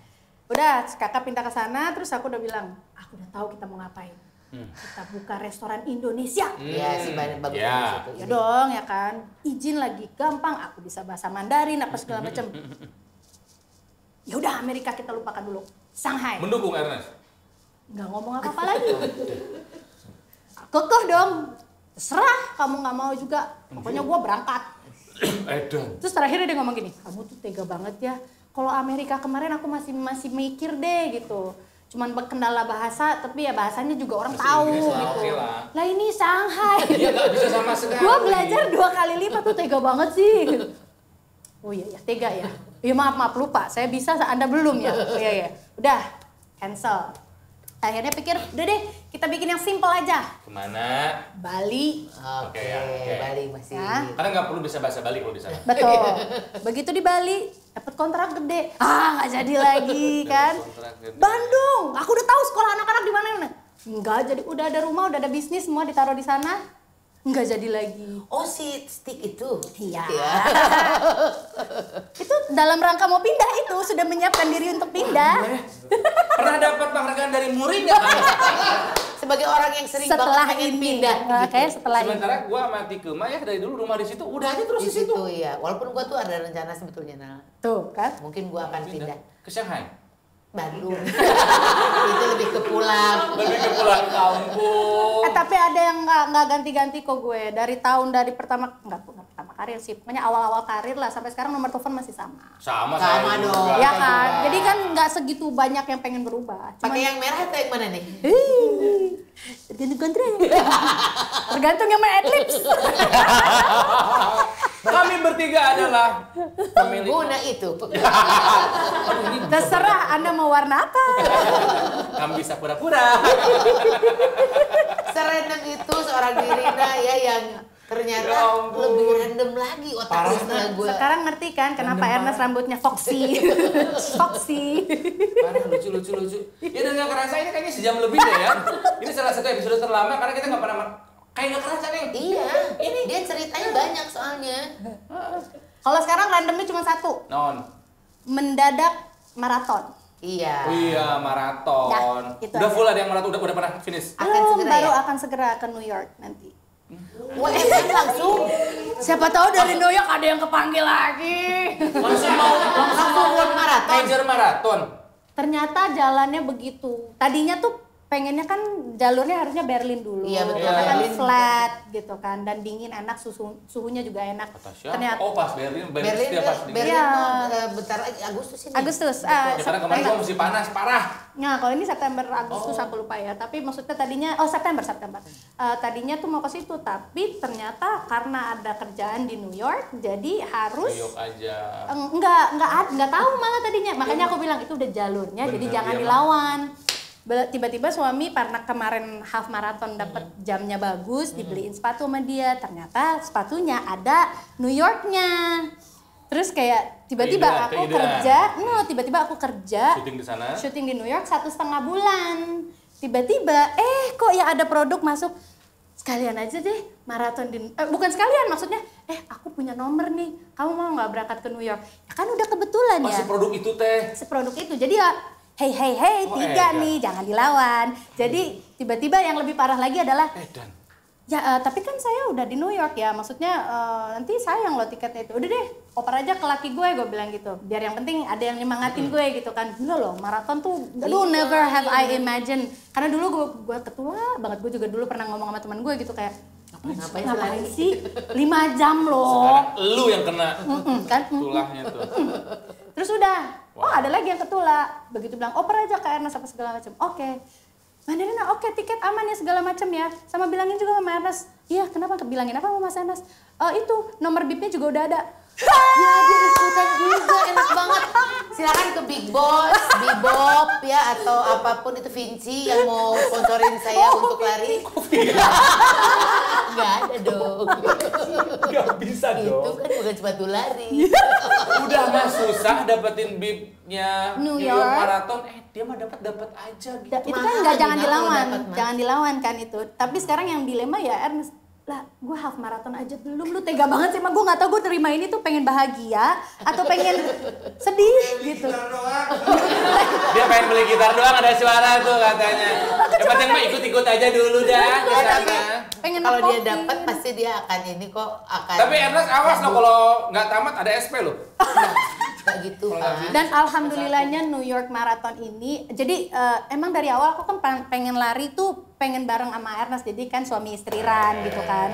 Udah, kakak pindah ke sana, terus aku udah bilang, aku udah tahu kita mau ngapain. Kita buka restoran Indonesia. Iya sih, bagus di situ. Ya dong, ya kan. Izin lagi gampang, aku bisa bahasa Mandarin apa segala macam. Ya udah, Amerika kita lupakan dulu. Shanghai. Mendukung Ernest. Nggak ngomong apa-apa lagi. Kekeh dong. Terserah, kamu nggak mau juga. Pokoknya gua berangkat. Terus terakhirnya dia ngomong gini, kamu tuh tega banget ya. Kalau Amerika kemarin aku masih mikir deh gitu. Cuman berkendala bahasa, tapi ya bahasanya juga orang tahu gitu. Lah ini Shanghai. Iya nggak bisa sama sekali. Gua belajar 2 kali lipat tuh tega banget sih. Oh iya ya tega ya. Iya maaf lupa. Saya bisa, Anda belum ya. Oh iya. Udah cancel. Akhirnya pikir, udah deh kita bikin yang simple aja. Kemana? Bali. Oke, Bali masih. Ya. Karena nggak perlu bisa bahasa Bali kalau di sana. Betul. Begitu di Bali, dapat kontrak gede. Nggak jadi lagi kan. Bandung, aku udah tahu sekolah anak-anak di mana. Nggak jadi, udah ada rumah, udah ada bisnis semua ditaruh di sana. nggak jadi lagi. Oh, si stick itu? Iya. Ya. Itu dalam rangka mau pindah itu, sudah menyiapkan diri untuk pindah. Pernah dapat penghargaan dari murid nggak? Sebagai orang yang sering Setelah banget pengen ini, pindah. kayak setelah ini. Sementara gua sama Tikema ya dari dulu rumah di situ, udah aja terus Di di situ. situ ya. Walaupun gua tuh ada rencana sebetulnya, Nal. Tuh kan. Mungkin gua akan pindah. Ke Shanghai. Bandung. Itu lebih ke pulang. Lebih ke pulang kampung. Tapi ada yang nggak ganti-ganti kok gue dari pertama nggak pertama karir sih, pokoknya awal-awal karir lah sampai sekarang nomor telepon masih sama. Sama dong. juga. Ya kan, jadi kan nggak segitu banyak yang pengen berubah. Pakai yang merah atau yang mana nih? Tergantung kontrak. Tergantung yang main Adlibs. Kami bertiga adalah pemilik. Pengguna itu. Aduh, ini Terserah Anda mau warna apa. kami bisa pura-pura. Serandom itu seorang Dirina ya yang ternyata Ya ampun. lebih random lagi otaknya setelah gue. Sekarang ngerti kan kenapa Random Ernest rambutnya foxy. Foxy. Parah, lucu. Ya dan nggak kerasa ini kayaknya sejam lebih deh ya. Ini salah satu episode terlama karena kita nggak pernah kayak nggak kerasa nih. Iya, ini dia ceritanya banyak soalnya. Kalau sekarang randomnya cuma satu, Non. mendadak maraton. Iya. Oh iya, maraton. Dah, itu Udah aja. full ada yang maraton, udah pernah finish. Akan Belum, segera baru ya? akan segera ke New York nanti. Wah, langsung. Siapa tahu dari New York ada yang kepanggil lagi. Langsung mau Langsung buat maraton. major maraton. Ternyata jalannya begitu. Tadinya tuh pengennya kan jalurnya harusnya Berlin dulu. Iya, betul. Karena kan Berlin. flat gitu kan dan dingin enak, suhunya juga enak. Kata siapa? Ternyata Oh pas Berlin Berlin, setiap pas di. Berlin Iya. bentar lagi Agustus ini. Agustus. Ya karena kemarin gua mesti panas parah. Nah, kalau ini September Agustus aku lupa ya. Tapi maksudnya tadinya September. Tadinya tuh mau ke situ, tapi ternyata karena ada kerjaan di New York, jadi harus New York aja. nggak tahu malah tadinya. Makanya aku bilang itu udah jalurnya, Bener, jadi jangan iya, dilawan. Tiba-tiba suami karena kemarin half marathon dapat jamnya bagus, dibeliin sepatu sama dia. Ternyata sepatunya ada New Yorknya. Terus kayak tiba-tiba aku kerja, Syuting di sana. syuting di New York 1,5 bulan. Tiba-tiba, kok ya ada produk masuk, sekalian aja deh maraton di, bukan sekalian maksudnya, aku punya nomor nih, kamu mau nggak berangkat ke New York? Ya kan udah kebetulan ya. Masih produk itu teh. Seproduk itu, jadi ya, hey, Oh, tiga edan. nih, jangan dilawan. Jadi tiba-tiba yang lebih parah lagi adalah, Dan ya tapi kan saya udah di New York ya, maksudnya nanti sayang loh tiketnya itu. Udah deh, oper aja ke laki gue bilang gitu. Biar yang penting ada yang nyemangatin gue gitu kan. Gila loh, maraton tuh, aduh never have I imagined. Karena dulu gue ketua banget, gue juga dulu pernah ngomong sama teman gue gitu kayak, ngapain sih? 5 jam loh. sekarang lu yang kena Kan? tulahnya tuh. Terus udah, ada lagi yang ketula. Begitu bilang, oper aja ke Ernest apa segala macam. Oke. Mandarina, oke tiket aman ya segala macam ya. Sama bilangin juga sama Ernest. Iya, kenapa? Bilangin apa sama Mas Ernest? Itu nomor BIP-nya juga udah ada. Ya, dia ikutan juga, enak banget. Silakan ke Big Boss, Bebop ya atau apapun itu Vinci yang mau sponsorin saya untuk lari. Enggak ada dong. Gak bisa Itu dong. kan bukan sepatu lari. Udah mah susah dapetin bibnya New New York York. Marathon. Dia mah dapat aja gitu. Itu kan Mahal nggak lagi, jangan mahal dilawan, dapat, Mas. jangan dilawan kan itu. Tapi sekarang yang dilema ya Ernest, lah gue half marathon aja belum, lu tega banget sih, emang gue nggak tahu gue terima ini tuh pengen bahagia atau pengen sedih gitu. Dia pengen beli gitar doang ada suara tuh katanya. Yang penting mah ikut-ikut aja dulu dah ke sana. Pengen Kalau dia nepokin. dapat pasti dia akan ini kok akan. Tapi Ernest awas loh kalau nggak tamat ada SP loh. Kayak gitu Kalau kan. nggak Dan alhamdulillahnya New York Marathon ini, jadi emang dari awal aku kan pengen lari tuh pengen bareng sama Ernest, jadi kan suami istriran gitu kan.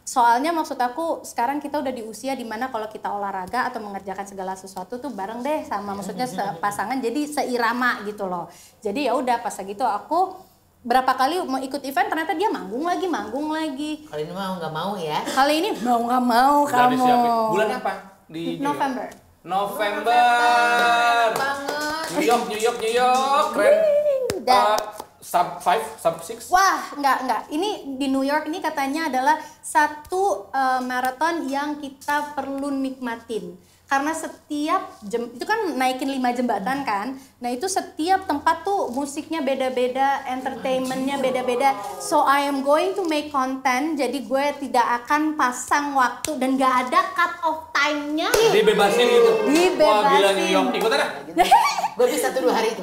Soalnya maksud aku sekarang kita udah di usia dimana kalau kita olahraga atau mengerjakan segala sesuatu tuh bareng deh sama, maksudnya pasangan jadi seirama gitu loh. Jadi ya udah pas gitu aku berapa kali mau ikut event ternyata dia manggung lagi. Kalau ini mau nggak mau ya. Kali ini mau nggak mau Udah kamu. disiapin. Bulan apa? Di November. November. Banget. New York, keren. Dan- Sub 5, sub 6. Wah, enggak. Ini di New York ini katanya adalah satu maraton yang kita perlu nikmatin. karena setiap itu kan naikin 5 jembatan kan. Nah itu setiap tempat tuh musiknya beda-beda, entertainmentnya beda-beda. So I am going to make content. Jadi gue tidak akan pasang waktu dan gak ada cut off time-nya. Dibebasin gitu. Dibebasin. Wah gila New York, ikutan dah. Gue bisa tuh 2 hari itu.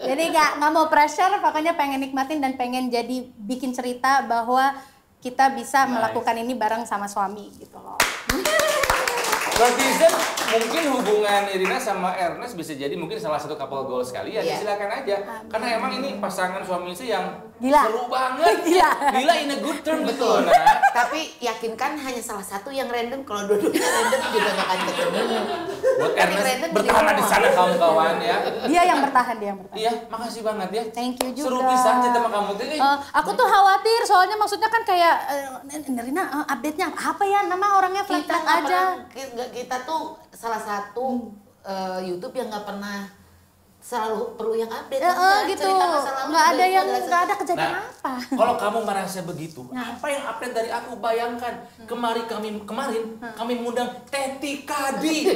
Jadi nggak mau pressure, pokoknya pengen nikmatin dan pengen jadi bikin cerita bahwa kita bisa melakukan ini bareng sama suami gitu loh. Berarti mungkin hubungan Irina sama Ernest bisa jadi mungkin salah satu couple goals sekalian. Iya. Silakan aja. Karena emang ini pasangan suami istri yang Gila. seru banget. Gila in a good term gitu loh. Nah. Tapi yakinkan hanya salah satu yang random, kalau dua-duanya random juga gak akan ketemu. Buat Tapi Ernest random bertahan jadi di sana kawan-kawan ya. Dia yang bertahan, dia yang bertahan. Iya, makasih banget ya. Thank you juga. Seru pisan cerita sama kamu tuh. Aku tuh khawatir soalnya maksudnya kan kayak Rina update-nya apa ya, nama orangnya flat-flat aja. Kita tuh salah satu YouTube yang nggak pernah selalu perlu yang update. Gitu. Nggak ada yang nggak ada kejadian apa. Kalau kamu merasa begitu, apa yang update dari aku? Bayangkan kemarin kami mengundang Teti Kadi.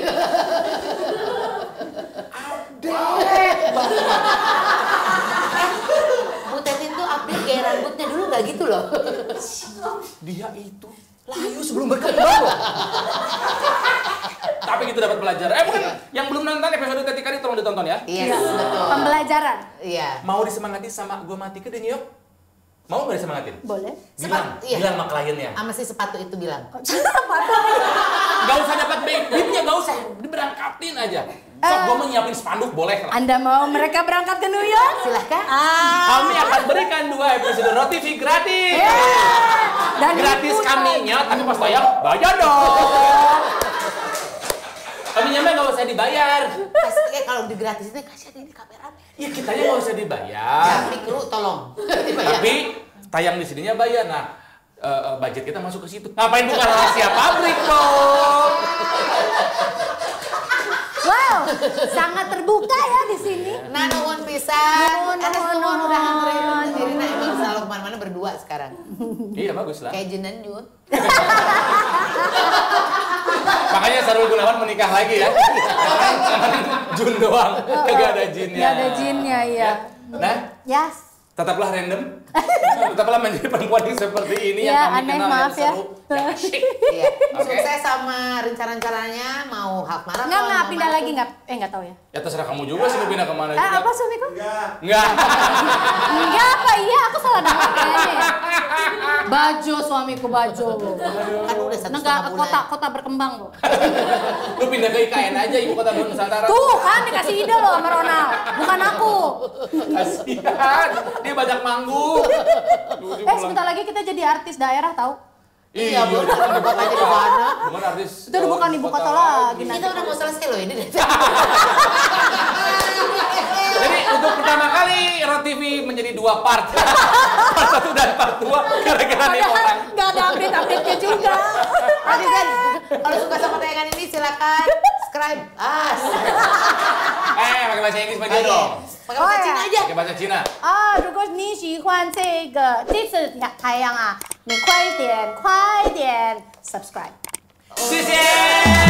Update banget. Bu Tetin tuh update gaya rambutnya dulu nggak gitu loh. Dia itu layu sebelum berkembang loh. Tapi gitu dapat pelajaran. Mungkin yang belum nonton episode Teti Kadi tolong ditonton ya. Iya, betul. Pembelajaran. Iya. Mau disemangati sama gue mati ke di New York? Mau nggak disemangatin? Boleh. Bilang sama kliennya. Sama si sepatu itu bilang. Gak usah dapat bibnya, gak usah. Diberangkatin aja. Sok gue mau nyiapin spanduk, boleh lah. Anda mau mereka berangkat ke New York? Silahkan. Kami akan berikan 2 episode Roti TV gratis. Dan Gratis kaminya, tapi pas tayang bayar dong. Kaminya mah nggak usah dibayar. Kasih kalau digratisin kasih di kamera. Ya kitanya nggak usah dibayar. Tapi kru tolong. Tapi tayang di sininya bayar. Nah, budget kita masuk ke situ. Ngapain bukan rahasia pabrik dong? wow, sangat terbuka ya di sini. Nah, nuhun pisan. Nuhun. Udah nganterin. Jadi nah emang selalu kemana-mana berdua sekarang. Iya bagus lah. Kayak Jin dan Jun. Makanya Sarul Gunawan menikah lagi ya. Jun doang, kagak ada Jinnya. Gak ada jinnya, iya. Nah, Yes. tetaplah random. Tetaplah menjadi perempuan yang seperti ini Ya, yang kami aneh, kenal maaf yang ya. seru, yang asyik. Iya. Oke. Sukses sama rencana-rencananya mau half marathon. Enggak mau pindah lagi marathon. nggak tahu ya. Ya terserah kamu juga sih mau pindah kemana juga. Apa suamiku? Enggak. Enggak apa iya, aku salah dengar kayaknya ya. Bajo suamiku Bajo. Kan udah 1,5 Negara bulan. kota berkembang kok. Lu pindah ke IKN aja ibu kota Nusantara. Tuh kan dikasih ide loh sama Ronald, bukan aku. Kasihan, dia banyak manggung. Sebentar lagi kita jadi artis daerah tahu. Iya, bener. Bukan aja di mana. Bukan artis. Itu udah bukan ibu kota lagi. Kita udah mau selesai loh ini. Jadi untuk pertama kali Rot TV menjadi 2 part. Part 1 dan part 2 gara-gara nih orang. Nggak ada update-update-nya juga. Tapi kan kalau suka sama tayangan ini silakan subscribe. Pakai bahasa Inggris aja dong. Pakai bahasa Cina aja. Pakai bahasa Cina. 如果你喜欢这次太阳啊，你快点 subscribe。谢谢。